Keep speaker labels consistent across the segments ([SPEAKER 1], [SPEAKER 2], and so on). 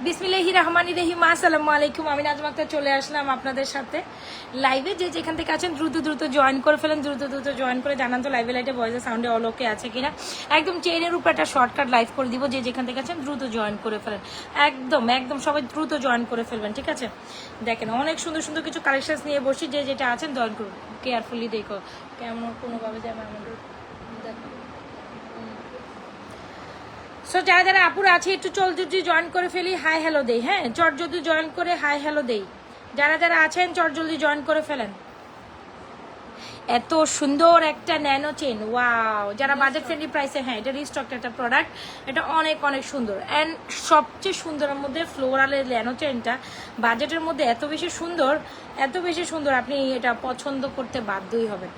[SPEAKER 1] বিসমিল্লাহির রহমানির রহিম। আসসালামু আলাইকুম। আমি নাজমা আক্তার চলে আসলাম আপনাদের সাথে লাইভে। যে যেখান থেকে আছেন দ্রুত দ্রুত জয়েন করে ফেলেন, দ্রুত দ্রুত জয়েন করে জানান তো লাইভে লাইটে ভয়েসে সাউন্ডে অল ওকে আছে কিনা। একদম চেইনের উপর একটা শর্টকাট লাইভ করে দিব, যে যেখান থেকে আছেন দ্রুত জয়েন করে ফেলেন। একদম একদম সবাই দ্রুত জয়েন করে ফেলবেন, ঠিক আছে? দেখেন অনেক সুন্দর সুন্দর কিছু কালেকশন নিয়ে বসি, যে যেটা আছেন জয়েন করুন, কেয়ারফুলি দেখো কেমন কোনোভাবে যে আমার দেখো। সো যারা যারা আপুর আছে একটু চল যদি জয়েন করে ফেলি, হাই হ্যালো দেই। হ্যাঁ, চট যদি জয়েন করে হাই হ্যালো দেই। যারা যারা আছেন চট জলদি জয়েন করে ফেলেন। এত সুন্দর একটা ন্যানো চেন, ওয়াও! যারা বাজেট ফ্রেন্ডলি প্রাইসে, হ্যাঁ এটা রিস্টক একটা প্রোডাক্ট, এটা অনেক অনেক সুন্দর। অ্যান্ড সবচেয়ে সুন্দরের মধ্যে ফ্লোরালের ন্যানো চেনটা বাজেটের মধ্যে এত বেশি সুন্দর, এত বেশি সুন্দর, আপনি এটা পছন্দ করতে বাধ্যই হবেন।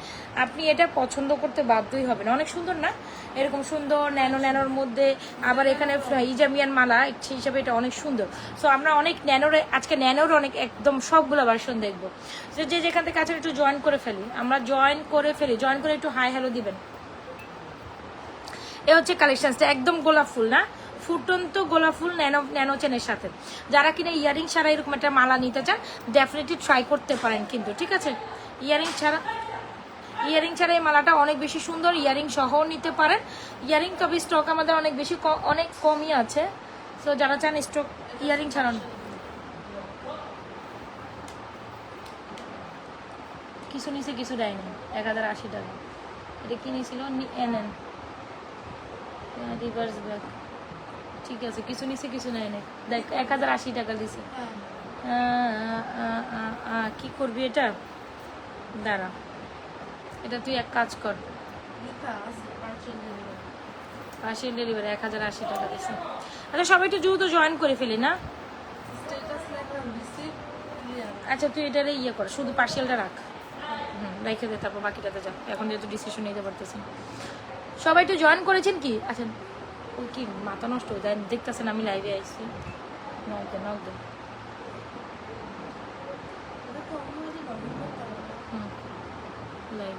[SPEAKER 1] আপনি এটা পছন্দ করতে বাধ্যই হবেন। অনেক সুন্দর না? এরকম সুন্দর ন্যানো ন্যানোর মধ্যে আবার এখানে ইজামিয়ান মালা হিসাবে এটা অনেক সুন্দর। সো আমরা অনেক ন্যানোর, আজকে ন্যানোর অনেক একদম সবগুলো ভার্সন দেখবো। যে যেখান থেকে আছেন একটু জয়েন করে ফেলি, আমরা জয়েন করে ফেলি। জয়েন করে একটু হাই হ্যালো দিবেন। এ হচ্ছে কালেকশনসটা, একদম গোলাপ ফুল না, ফুটন্ত গোলাপ ফুল ন্যানো ন্যানো চেনের সাথে। যারা কিনা ইয়ারিং ছাড়া এরকম একটা মালা নিতে চান ডেফিনেটলি ট্রাই করতে পারেন কিন্তু, ঠিক আছে? ইয়ারিং ছাড়া এই মালাটা অনেক বেশি সুন্দর, ইয়ারিং সহও নিতে পারেন। ইয়ারিং তবে স্টক আমাদের অনেক বেশি অনেক কমই আছে। সো যারা চান স্টক ইয়ারিং ছাড়ান। কিছু নিচে কিছু দেয়নি, 1080 টাকা। এটা কি নিয়েছিল? এনএন রিভার্স ব্যাক, ঠিক আছে। কিছু নিচে কিছু নেয় নাই, দেখ 1080 টাকা দিছে। কি করবি এটা? দাঁড়া, এটা তুই এক কাজ কর, পার্সিয়াল ডেলিভারি 1080 টাকা দিছে। আচ্ছা সবাই একটু দ্রুত জয়েন করে ফেলি না? আচ্ছা তুই এটারে ইয়ে কর, শুধু পার্সিয়ালটা রাখ, রেখে দে, তারপর বাকিটাতে যা। এখন যেহেতু ডিসিশন নিতে পারতেছি। সবাই একটু জয়েন করেছেন কি? আচ্ছা ওই কি মাথা নষ্ট হয়ে যায়, দেখতেছেন আমি লাইভে আইছি। নক দে নক দে। লাইভ,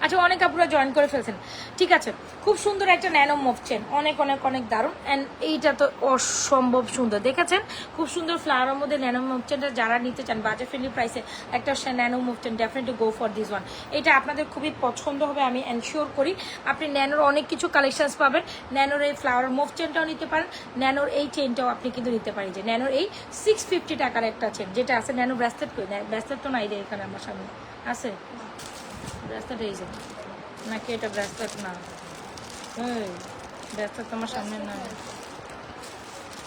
[SPEAKER 1] আচ্ছা অনেক আপুরা জয়েন করে ফেলছেন, ঠিক আছে। খুব সুন্দর একটা ন্যানো মুভ চেন, অনেক অনেক অনেক দারুণ। অ্যান্ড এইটা তো অসম্ভব সুন্দর, দেখেছেন? খুব সুন্দর ফ্লাওয়ারের মধ্যে ন্যানো মুভ চেনটা যারা নিতে চান বাজেট ফ্রেন্ডলি প্রাইসে একটা nano move chain, definitely go for this one. এটা আপনাদের খুবই পছন্দ হবে, আমি এনশিওর করি। আপনি ন্যানোর অনেক কিছু কালেকশনস পাবেন। ন্যানোর এই ফ্লাওয়ার মুভ চেনটাও নিতে পারেন, ন্যানোর এই চেনটাও আপনি কিন্তু নিতে পারেন। যে ন্যানোর এই 650 টাকার একটা চেন যেটা আছে, ন্যানো ব্রেসলেট করে, ব্রেসলেট তো নাই রে এখানে আমার সামনে আছে। ব্রেসলেট এই যে, নাকি এটা ব্রেসলেট না? এই ব্রেসলেট তোমার সামনে না?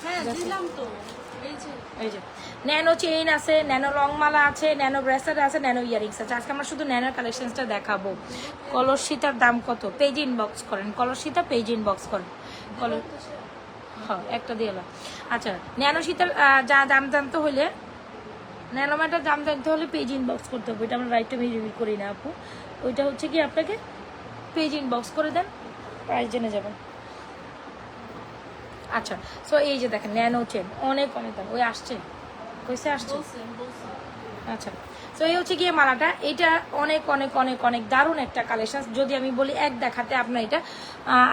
[SPEAKER 2] হ্যাঁ দিলাম তো।
[SPEAKER 1] এই যে ন্যানো চেইন আছে, ন্যানো লং মালা আছে, ন্যানো ব্রেসলেট আছে, ন্যানো ইয়ারিংস আছে। আজকে আমরা শুধু ন্যানোর কালেকশনসটা দেখাবো। কলসিতার দাম কত? পেজ ইনবক্স করেন, কলসিতা পেজ ইনবক্স করেন। কলর হ্যাঁ একটা দিয়ে এলাম। আচ্ছা ন্যানো শীতার যা দাম জানতে হলে, ন্যানোম্যাটার দাম জানতে হলে পেজ ইনবক্স করতে হবে। এটা আমরা রাইটটা রিভিউ করি না আপু, ওইটা হচ্ছে কি আপনাকে পেজ ইনবক্স করে দেন, প্রাইস জেনে যাবেন। আচ্ছা সো এই যে দেখেন ন্যানো চেন, অনেক অনেক দাম। ওই আসছে, কইসে আসছে। আচ্ছা সো এই হচ্ছে গিয়ে মালাটা, এটা অনেক অনেক অনেক অনেক দারুণ একটা কালেকশন। যদি আমি বলি এক দেখাতে আপনার এটা।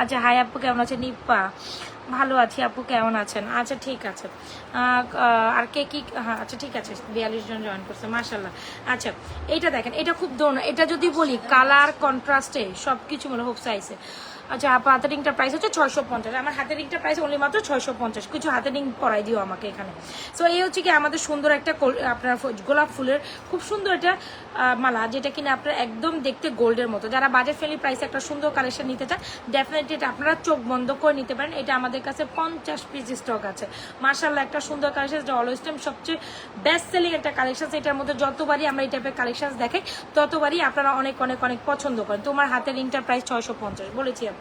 [SPEAKER 1] আচ্ছা হাই আপু কেমন আছেন? নিপা ভালো আছি, আপু কেমন আছেন? আচ্ছা ঠিক আছে। আর কে কি? হ্যাঁ আচ্ছা ঠিক আছে, 42 জন জয়েন করছে, মাশাল্লাহ। আচ্ছা এইটা দেখেন, এটা খুব দোনো। এটা যদি বলি কালার কন্ট্রাস্টে সব কিছু মনে হোপ সাইজে। আচ্ছা আপু হাতের রিংটার প্রাইস হচ্ছে 650। আমার হাতের রিংটার প্রাইস অনলি মাত্র 650। কিছু হাতের রিং পরাই দিও আমাকে এখানে। সো এই হচ্ছে কি আমাদের সুন্দর একটা আপনার গোলাপ ফুলের খুব সুন্দর একটা মালা, যেটা কিনা আপনার একদম দেখতে গোল্ডের মতো। যারা বাজেট ফ্রেন্ডলি প্রাইসে একটা সুন্দর কালেকশন নিতে চান ডেফিনেটলি এটা আপনারা চোখ বন্ধ করে নিতে পারেন। এটা আমাদের কাছে 50 পিস স্টক আছে। মার্শাল্লাহ একটা সুন্দর কালেকশন, যেটা অলওয়েজ টাইম সবচেয়ে বেস্ট সেলিং একটা কালেকশন। এটার মধ্যে যতবারই আমরা এই টাইপের কালেকশন দেখাই ততবারই আপনারা অনেক অনেক অনেক পছন্দ করেন। তোমার হাতের রিংটার প্রাইস 650 বলেছি আপু।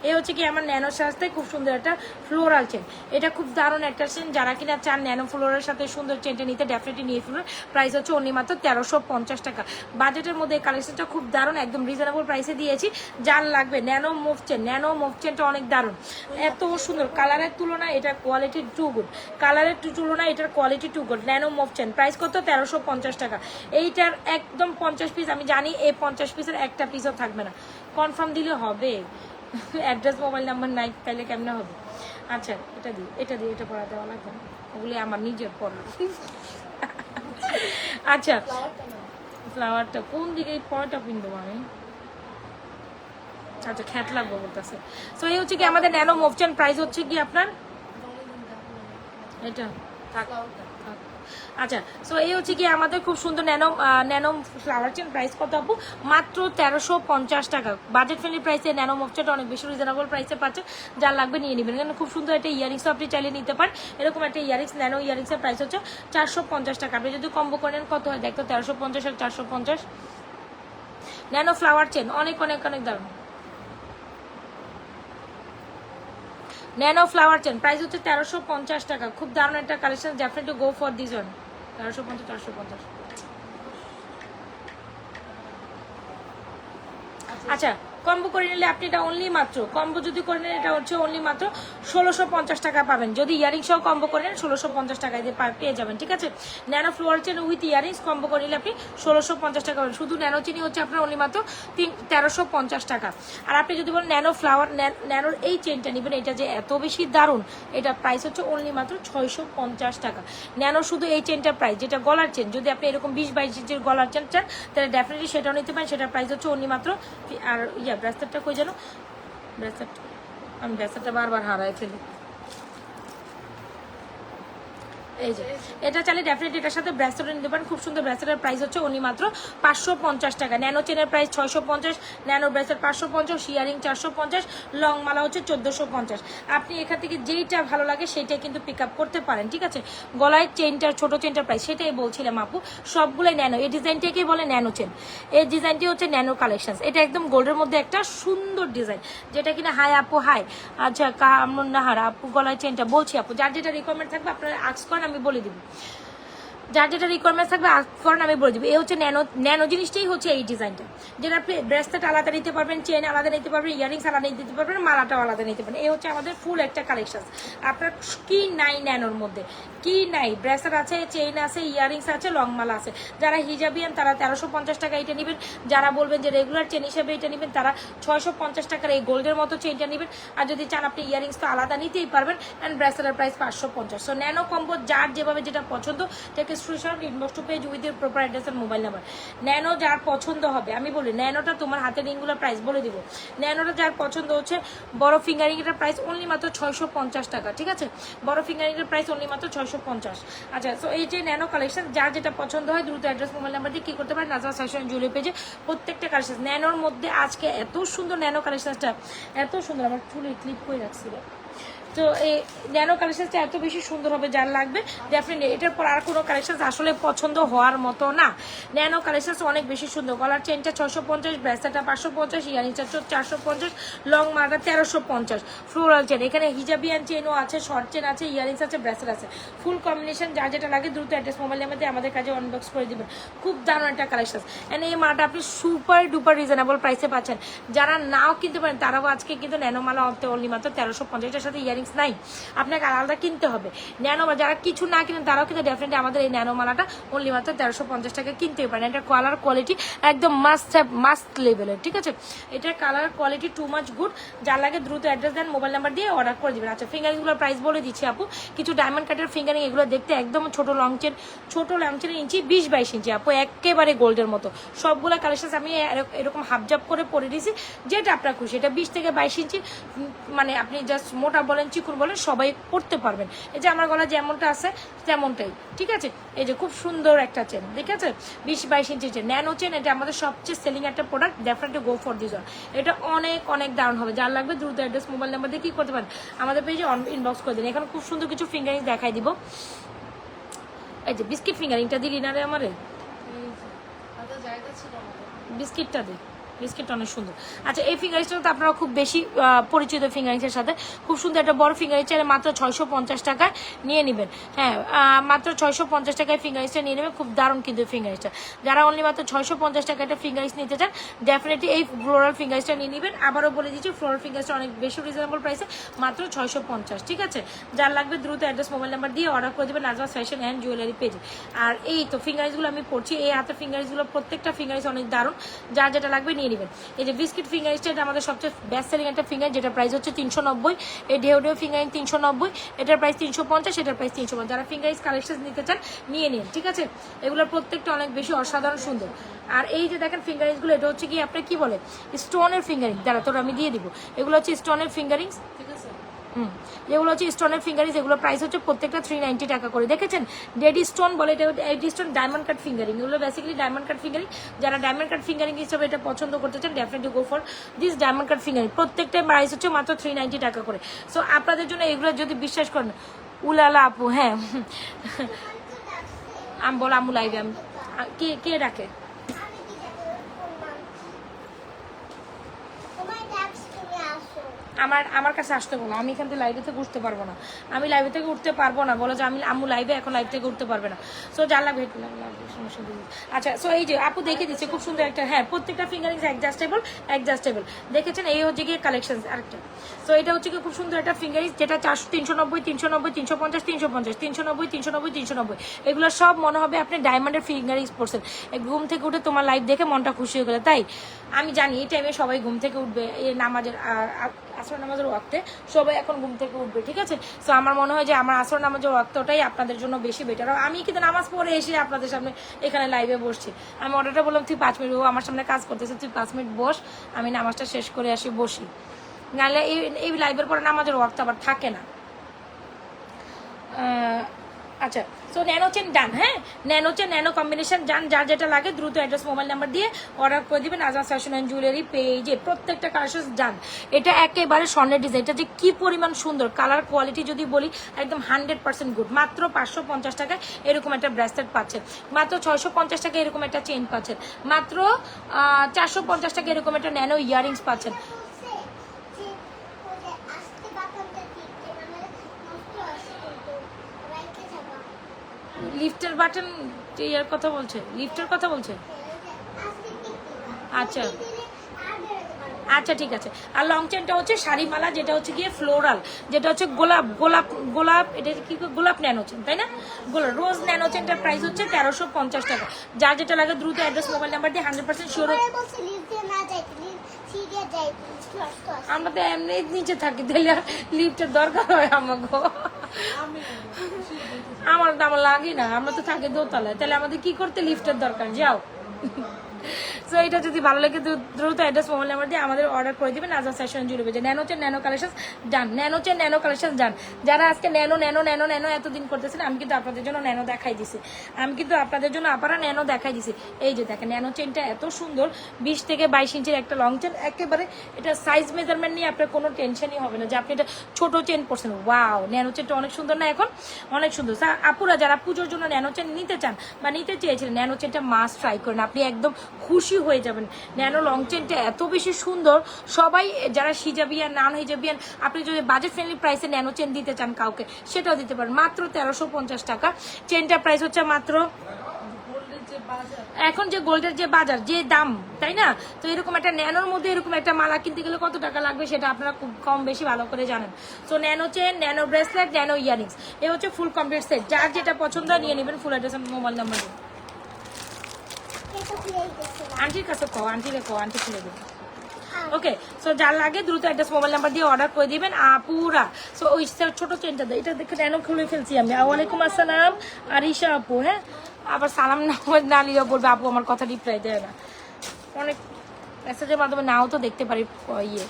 [SPEAKER 1] এই হচ্ছে কি আমার ন্যানো সাজতে খুব সুন্দর একটা ফ্লোরাল চেন, এটা খুব দারুণ একটা চেন। যারা কিনা চান ন্যানো ফ্লোরের সাথে সুন্দর চেনটা নিতে ডেফিনেটলি নিয়ে ফেলুন। প্রাইস হচ্ছে অনলি মাত্র 1350 টাকা। বাজেটের মধ্যে এই কালেকশনটা খুব দারুণ, একদম রিজনেবল প্রাইসে দিয়েছি। যার লাগবে nano move chain, nano move চেনটা অনেক দারুণ, এত সুন্দর। কালারের তুলনায় এটার কোয়ালিটি টু গুড, কালারের তুলনায় এটার quality to good. Nano move chain price কত? 1350 টাকা। এইটার একদম 50 পিস। আমি জানি এই 50 পিসের একটা পিসও থাকবে না, কনফার্ম দিলে হবে। অ্যাড্রেস মোবাইল নাম্বার নাই, তাইলে কেমনে হবে? আচ্ছা এটা দিয়ে এটা পরা দেওয়া লাগবে না, ওগুলি আমার নিজের পরা। আচ্ছা ফ্লাওয়ারটা কোন দিকে পরাটা পিনবো আমি? আচ্ছা খ্যাত লাগবো বলতেছে। সো এই হচ্ছে কি আমাদের ন্যানো মোভচেন, প্রাইস হচ্ছে কি আপনার এটা থাক। আচ্ছা সো এই হচ্ছে কি আমাদের খুব সুন্দর ন্যানো ফ্লাওয়ার চেন, প্রাইস কত আপু? মাত্র 1350 টাকা। বাজেট ফ্রেন্ডলি প্রাইসে ন্যানো মোভচেনটা অনেক বেশি রিজনেবল প্রাইসে পাচ্ছে, যার লাগবে নিয়ে নেবেন। এখানে খুব সুন্দর একটা ইয়ারিংস আপনি চাইলে নিতে পারেন। এরকম একটা ইয়ারিংস ন্যানো ইয়ারিংসের প্রাইস হচ্ছে 450 টাকা। আপনি যদি কম্বো করেন কত হয় দেখতো, 1350 আর 450। ন্যানো ফ্লাওয়ার চেন অনেক অনেক অনেক দারুণ। ন্যানো ফ্লাওয়ার চেন প্রাইস হচ্ছে 1350 টাকা। খুব দারুণ একটা collection, definitely go for this one. 1350। আচ্ছা কম্বো করে নিলে আপনি এটা অনলি মাত্র, কম্বো যদি করে নেন এটা হচ্ছে অনলি মাত্র 1650 টাকা পাবেন। যদি ইয়ারিং সহ কম্বো করে নেন 1650 টাকায় দিয়ে পেয়ে যাবেন, ঠিক আছে। Nano flower chain with earrings combo করে নিলে আপনি 1650 টাকা পাবেন। শুধু ন্যানো চিনি হচ্ছে আপনার অনলি মাত্র 1350 টাকা। আর আপনি যদি বলেন ন্যানো ফ্লাওয়ার, ন্যানোর এই চেনটা নেবেন, এটা যে এত বেশি দারুণ, এটা প্রাইস হচ্ছে অনলি মাত্র 650 টাকা। ন্যানো শুধু এই চেনটার প্রাইস, যেটা গলার চেন, যদি আপনি এরকম 20-22 ইঞ্চির গলার চেন চান তাহলে ডেফিনেটলি সেটাও নিতে পারেন। সেটার প্রাইস হচ্ছে অনলি মাত্র, আর ব্রেসলেটটা কই যেন, ব্রেসলেট আমি ব্রেসলেটটা বারবার হারাই ফেলি। এই যে এটা চাইলে ডেফিনেটলি এটার সাথে ব্রেসলেট নিতে পারেন। খুব সুন্দর ব্রেসলেটের প্রাইস হচ্ছে অনলি মাত্র 550 টাকা। ন্যানো চেনের price 650, nano bracelet 550, earring 450, long মালা হচ্ছে 1450। আপনি এখান থেকে যেইটা ভালো লাগে সেইটাই কিন্তু পিক আপ করতে পারেন, ঠিক আছে। গলায় চেনটার ছোট চেনটার প্রাইস সেটাই বলছিলাম আপু, সবগুলোই ন্যানো। এই ডিজাইনটাকেই বলে ন্যানো চেন। এই ডিজাইনটি হচ্ছে ন্যানো কালেকশন। এটা একদম গোল্ডের মধ্যে একটা সুন্দর ডিজাইন, যেটা কিনা হাই আপু হাই। আচ্ছা কামনাহার আপু গলায় চেনটা বলছি আপু, যার যেটা রিকোয়ারমেন্ট থাকবে আপনারা আক্স করেন, আমি বলে দিব। যার যেটা রিকোয়ারমেন্ট থাকবে ফরেন আমি বলে দিব। এই হচ্ছে ন্যানো জিনিসটাই হচ্ছে এই ডিজাইনটা, যেটা আপনি ব্রেসলেট আলাদা নিতে পারবেন, চেন আলাদা নিতে পারবেন, ইয়ারিংস আলাদা নিতে পারবেন, মালাটাও আলাদা নিতে পারবেন। এই হচ্ছে আমাদের ফুল একটা কালেকশন। আপনার কি নাই ন্যানোর মধ্যে, কি নাই? ব্রেসলেট আছে, চেইন আছে, ইয়ারিংস আছে, লং মালা আছে। যারা হিজাবিয়ান তারা 1350 টাকা এটা নেবেন। যারা বলবেন যে রেগুলার চেন হিসেবে এটা নেবেন তারা 650 টাকার এই গোল্ডের মতো চেনটা নেবেন। আর যদি চান আপনি ইয়ারিংস তো আলাদা নিতেই পারবেন। অ্যান্ড ব্রেসলেটের প্রাইস 550। সো ন্যানো কম্বো যার যেভাবে যেটা পছন্দ থেকে screenshot inbox to page with এর প্রপার অ্যাড্রেস আর মোবাইল নাম্বার। ন্যানো যার পছন্দ হবে, আমি বলি ন্যানোটা তোমার হাতে রিংগুলোর প্রাইস বলে দিব। ন্যানোটা যার পছন্দ হচ্ছে বড় ফিঙ্গারিং এর প্রাইস অনলি মাত্র 650 টাকা, ঠিক আছে। বড় ফিঙ্গারিং এর প্রাইস অনলি মাত্র 650। আচ্ছা সো এই যে ন্যানো কালেকশন যার যেটা পছন্দ হয় দ্রুত অ্যাড্রেস মোবাইল নাম্বার দিয়ে কি করতে পারেন, নাজমা ফ্যাশন জুয়েলারি পেজে প্রত্যেকটা কালেকশন। ন্যানোর মধ্যে আজকে এত সুন্দর ন্যানো কালেকশনটা, এত সুন্দর, আমার চুলে ক্লিপ করে রাখছিল। তো এই ন্যানো কালেকশনটা এত বেশি সুন্দর হবে, যার লাগবে ডেফিনেটলি। এটার পর আর কোনো কালেকশন আসলে পছন্দ হওয়ার মতো না। ন্যানো কালেকশন অনেক বেশি সুন্দর। গলার চেনটা 650, ব্রেসলেটটা 550, ইয়ারিংটা 450, লং মালাটা 1350, ফ্লোরাল চেন। এখানে হিজাবিয়ান চেনও আছে, শর্ট চেন আছে, ইয়ারিংস আছে, ব্রেসলেট আছে, ফুল কম্বিনেশন। যার যেটা লাগে দ্রুত অ্যাড্রেস মোবাইল নাম্বার আমাদের কাছে অনবক্স করে দিবেন। খুব দারুণ একটা কালেকশন। অ্যান্ড এই মালাটা আপনি সুপার ডুপার রিজনেবল প্রাইসে পাচ্ছেন। যারা নাও কিনতে পারেন তারাও আজকে কিন্তু ন্যানো মালা অনলি মাত্র 1350। এটার সাথে ইয়ারিংস নাই, আপনাকে আলাদা কিনতে হবে। ন্যানো যারা কিছু না কিনেন তারাও কিন্তু ডেফিনেটলি আমাদের এই ন্যানো মালাটা অনলি মাত্র 1350 টাকা কিনতে পারেন। এটা কালার কোয়ালিটি একদম মাস্ট লেভেলের, ঠিক আছে। এটার colour quality too much good. যার লাগে দ্রুত অ্যাড্রেস দেন, মোবাইল নাম্বার দিয়ে অর্ডার করে দিবেন। আচ্ছা ফিঙ্গারিংগুলোর প্রাইস বলে দিচ্ছি আপু। কিছু ডায়মন্ড কাটের ফিঙ্গারিং, এগুলো দেখতে একদম ছোট লং চেন ইঞ্চি 20-22 ইঞ্চি আপু, একেবারে গোল্ডের মতো। সবগুলো কালেকশন আমি এরকম হাফজাপ করে পরে দিয়েছি, যেটা আপনার খুশি। এটা 20 থেকে 22 ইঞ্চি, মানে আপনি জাস্ট মোটা বলেন চিকুন বলেন সবাই পড়তে পারবেন। এই যে আমার গলা যেমনটা আছে তেমনটাই, ঠিক আছে। এই যে খুব সুন্দর একটা চেন, ঠিক আছে, 20-22 ইঞ্চি চেন, ন্যানো চেন। এটা আমাদের সবচেয়ে সেলিং একটা product, definitely go for this one. এটা অনেক অনেক দারুণ হবে। যার লাগবে দ্রুত অ্যাড্রেস মোবাইল নাম্বার দিয়ে কি করতে পারেন, আমাদের পেজে ইনবক্স করে দিন। এখানে খুব সুন্দর কিছু ফিঙ্গারিং দেখাই দিব। এই যে বিস্কিট ফিঙ্গারিংটা দিলি না রে আমারে, বিস্কিটটা দিই, বিস্কিটটা অনেক সুন্দর। আচ্ছা এই ফিঙ্গারিংসটা তো আপনারা খুব বেশি পরিচিত ফিঙ্গারিংসের সাথে। খুব সুন্দর একটা বড় ফিঙ্গারিং চাইলে মাত্র 650 টাকায় নিয়ে নেবেন। হ্যাঁ মাত্র 650 টাকায় ফিঙ্গারিংসটা নিয়ে নেবেন। খুব দারুণ কিন্তু ফিঙ্গারিংসটা। যারা অনলি মাত্র 650 টাকা একটা ফিঙ্গারিংস নিতে চান ডেফিনেটলি এই ফ্লোরাল ফিঙ্গারিংসটা নিয়ে নেবেন। আবারও বলে দিচ্ছি ফ্লোরাল ফিঙ্গারিংসটা অনেক বেশি রিজনেবল প্রাইসে, মাত্র 650, ঠিক আছে। যার লাগবে দ্রুত অ্যাড্রেস মোবাইল নাম্বার দিয়ে অর্ডার করে দেবেন নাজমা ফ্যাশন অ্যান্ড জুয়েলারি পেজে। আর এই তো ফিঙ্গারিংসগুলো আমি পড়ছি, এই হাতের ফিঙ্গারিংসগুলো প্রত্যেকটা ফিঙ্গারিংস অনেক দারুণ। যার যেটা লাগবে নিয়ে নিয়ে নেবেন। এই যে বিস্কিট ফিঙ্গারিংসটা, এটা আমাদের সবচেয়ে বেস্ট সেলিং একটা ফিঙ্গার, যেটা প্রাইস হচ্ছে 390। এই ঢেউ ঢেউ ফিঙ্গারিং 390, এটার প্রাইস 350, এটার প্রাইস 350। যারা ফিঙ্গারিংস কালেকশন নিতে চান নিয়ে নিন, ঠিক আছে? এগুলোর প্রত্যেকটা অনেক বেশি অসাধারণ সুন্দর। আর এই যে দেখেন ফিঙ্গারিংসগুলো, এটা হচ্ছে কি আপনার কি বলে স্টোনের ফিঙ্গারিং, দাঁড়া তোর আমি দিয়ে দিব। এগুলো হচ্ছে স্টোনের ফিঙ্গারিংস,
[SPEAKER 2] ঠিক আছে।
[SPEAKER 1] যেগুলো হচ্ছে স্টোনের ফিঙ্গারিংস, এগুলো প্রাইস হচ্ছে প্রত্যেকটা 390 টাকা করে। দেখেছেন ডেডি স্টোন বলে, এটা daddy stone diamond cut fingering, এগুলো বেসিক্যালি ডায়মন্ড কাট ফিঙ্গারিং। যারা ডায়মন্ড কাট ফিঙ্গারিং হিসেবে এটা পছন্দ করতে চান, definitely go for this diamond cut fingering. প্রত্যেকটা প্রাইস হচ্ছে মাত্র 390 টাকা করে। সো আপনাদের জন্য এগুলো যদি বিশ্বাস করেন, উলালা আপু, হ্যাঁ আমি বল আমু লাইভে, আমি কে কে ডাকে? আমার কাছে আসতে বলো, আমি এখান থেকে লাইভে থেকে উঠতে পারবো না, আমি লাইভে থেকে উঠতে পারবো না। বলো যে আমি আম্মু লাইভে এখন লাইভ থেকে উঠতে পারবে না। সো যা লাগবে সমস্যা নেই। আচ্ছা, সো এই যে আপু দেখে দিচ্ছে খুব সুন্দর একটা, হ্যাঁ প্রত্যেকটা ফিঙ্গারিংস অ্যাডজাস্টেবল দেখেছেন। এই হচ্ছে গিয়ে কালেকশন আরেকটা। সো এটা হচ্ছে কি খুব সুন্দর একটা ফিঙ্গারিংস, যেটা 390, 350, 350, 390, 390, 390, এগুলো সব মনে হবে আপনি ডায়মন্ডের ফিঙ্গারিংস পড়ছেন। ঘুম থেকে উঠে তোমার লাইভ দেখে মনটা খুশি হয়ে গেলে, তাই আমি জানি এই টাইমে সবাই ঘুম থেকে উঠবে, এই নামাজের আসর নামাজের ওয়াক্তে সবাই এখন ঘুম থেকে উঠবে, ঠিক আছে? সো আমার মনে হয় যে আমার আসর নামাজের ওয়াক্তটাই আপনাদের জন্য বেশি বেটার। আমি কিন্তু নামাজ পড়ে এসে আপনাদের সামনে এখানে লাইভে বসছি। আমি অর্ডারটা বললাম তুই 5 মিনিট, ও আমার সামনে কাজ করতেছে, তুই 5 মিনিট বস, আমি নামাজটা শেষ করে আসি বসি। নাহলে এই লাইভের পরে নামাজের ওয়াক্ত আবার থাকে না। আচ্ছা, সো ন্যানো চেন ডান, হ্যাঁ ন্যানো চেন ন্যানো কম্বিনেশন ডান। যার যেটা লাগে দ্রুত অ্যাড্রেস মোবাইল নাম্বার দিয়ে অর্ডার করে দিবেন। আজাদ ফ্যাশন অ্যান্ড জুয়েলারি পেজে প্রত্যেকটা কালেকশন ডান। এটা একেবারে স্বর্ণের ডিজাইন, এটা যে কি পরিমাণ সুন্দর, কালার কোয়ালিটি যদি বলি একদম 100% গুড। মাত্র 550 টাকায় এরকম একটা ব্রেসলেট পাচ্ছেন, মাত্র 650 টাকা এরকম একটা চেন পাচ্ছেন, মাত্র 450 টাকা এরকম একটা ন্যানো ইয়ারিংস পাচ্ছেন। লিফটের বাটন ইয়ার কথা বলছে, লিফটের কথা বলছে। আচ্ছা আচ্ছা ঠিক আছে। আর লং চেনটা হচ্ছে শাড়িমালা, যেটা হচ্ছে গিয়ে ফ্লোরাল, যেটা হচ্ছে গোলাপ গোলাপ গোলাপ, এটা কি গোলাপ ন্যানো চেন, তাই না? গোলাপ রোজ ন্যানো চেনটার প্রাইস হচ্ছে 1350 টাকা। যার যেটা লাগে দ্রুত অ্যাড্রেস মোবাইল নাম্বার দিয়ে 100% শিওর। আমরা তো এমনি নিচে থাকি, তাহলে লিফটের দরকার হয় আমাকে? আমার তো আমার লাগে না, আমরা তো থাকি দোতলায়, তাহলে আমাদের কি করতে লিফটের দরকার? যাও। সো এটা যদি ভালো লাগে দ্রুত অ্যাড্রেস মোবাইল নাম্বার দিয়ে আমাদের অর্ডার করে দিবেন। আজাদ ফ্যাশন জুড়ে যে ন্যানো চেন ন্যানো কালেকশন ডান, ন্যানো চেন ন্যানো কালেকশন ডান। যারা আজকে ন্যানো ন্যানো ন্যানো ন্যানো এতদিন করতেছেন, আমি কিন্তু আপনাদের জন্য ন্যানো দেখাই দিছি, আমি কিন্তু আপনাদের জন্য আপারা ন্যানো দেখাই দিছি। এই যে দেখেন ন্যানো চেনটা এত সুন্দর, 20 থেকে 22 ইঞ্চির একটা লং চেন, একেবারে এটা সাইজ মেজারমেন্ট নিয়ে আপনার কোনো টেনশনই হবে না যে আপনি এটা ছোট চেন পড়ছেন। ওয়াও, ন্যানো চেনটা অনেক সুন্দর না? এখন অনেক সুন্দর। আপুরা যারা পুজোর জন্য ন্যানো চেন নিতে চান বা নিতে চেয়েছিলেন, ন্যানো চেনটা মাস্ট ট্রাই করেন, আপনি একদম খুশি হয়ে যাবেন। ন্যানো লং চেনটা এত বেশি সুন্দর, সবাই যারা হিজাবিয়ান নন হিজাবিয়ান, আপনি যদি বাজেট ফ্রেন্ডলি প্রাইসে ন্যানো চেন দিতে চান কাউকে, সেটাও দিতে পারেন। মাত্র 1350 টাকা চেনটার প্রাইস হচ্ছে। মাত্র এখন যে গোল্ডের যে বাজার যে দাম, তাই না? তো এরকম একটা ন্যানোর মধ্যে এরকম একটা মালা কিনতে গেলে কত টাকা লাগবে সেটা আপনারা খুব কম বেশি ভালো করে জানেন। So nano chain, nano bracelet, nano earrings, এই হচ্ছে ফুল কমপ্লিট সেট। যার যেটা পছন্দ নিয়ে নেবেন। ফুল অ্যাড্রেস মোবাইল নাম্বার আন্টির কাছে কো, আন্টিরে কো, আন্টি খুলে দেবে। ওকে, সো যার লাগে দ্রুত অ্যাড্রেস মোবাইল নাম্বার দিয়ে অর্ডার করে দিবেন আপুরা। সো ওই ছোট চেনটা দেয়, এটা দেখে ন্যানো খুলে ফেলছি আমি। ওয়ালাইকুম আসসালাম আরিশা আপু। হ্যাঁ, আবার সালাম না নিলে বলবে আপু আমার কথা রিপ্লাই দেয় না, অনেক মেসেজের মাধ্যমে নাও তো দেখতে পারি ইয়ে।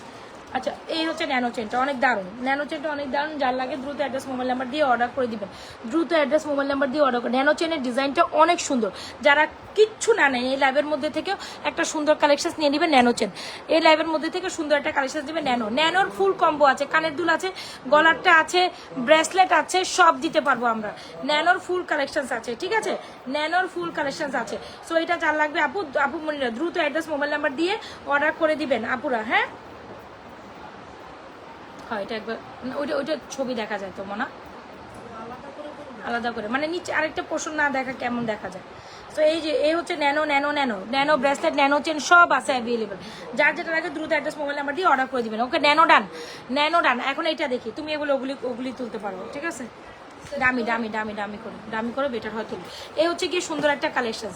[SPEAKER 1] আচ্ছা, এই হচ্ছে ন্যানো চেনটা, অনেক দারুণ, ন্যানো চেনটা অনেক দারুণ। যার লাগে দ্রুত অ্যাড্রেস মোবাইল নাম্বার দিয়ে অর্ডার করে দিবেন। দ্রুত অ্যাড্রেস মোবাইল নাম্বার দিয়ে অর্ডার করে। ন্যানো চেনের ডিজাইনটা অনেক সুন্দর, যারা কিচ্ছু না নেয় এই লাইভের মধ্যে থেকেও একটা সুন্দর কালেকশন নিয়ে নেবেন। ন্যানো চেন এই লাইভের মধ্যে থেকে সুন্দর একটা কালেকশন নেবেন। ন্যানোর ফুল কম্বো আছে, কানের দুল আছে, গলারটা আছে, ব্রেসলেট আছে, সব দিতে পারবো আমরা। ন্যানোর ফুল কালেকশন আছে, ঠিক আছে? ন্যানোর ফুল কালেকশন আছে। সো এটা যার লাগবে আপু মনিরা দ্রুত অ্যাড্রেস মোবাইল নাম্বার দিয়ে অর্ডার করে দিবেন আপুরা। হ্যাঁ, হয় এটা একবার ওইটা ছবি দেখা যায় তো মনে আলাদা করে, মানে নিচে আরেকটা পোর্শন না দেখা কেমন দেখা যায়। তো এই যে এই হচ্ছে nano nano nano nano bracelet, nano chain সব আছে অ্যাভেলেবেল। যার যেটা লাগে দ্রুত অ্যাড্রেস মোবাইল নাম্বার দিয়ে অর্ডার করে দিবেন। ওকে, ন্যানো ডান, ন্যানো ডান। এখন এইটা দেখি, তুমি এগুলো ওগুলি তুলতে পারো, ঠিক আছে? দামি দামি দামি দামি করে বেটার হয় তুলি। এই হচ্ছে কি সুন্দর একটা কালেকশন,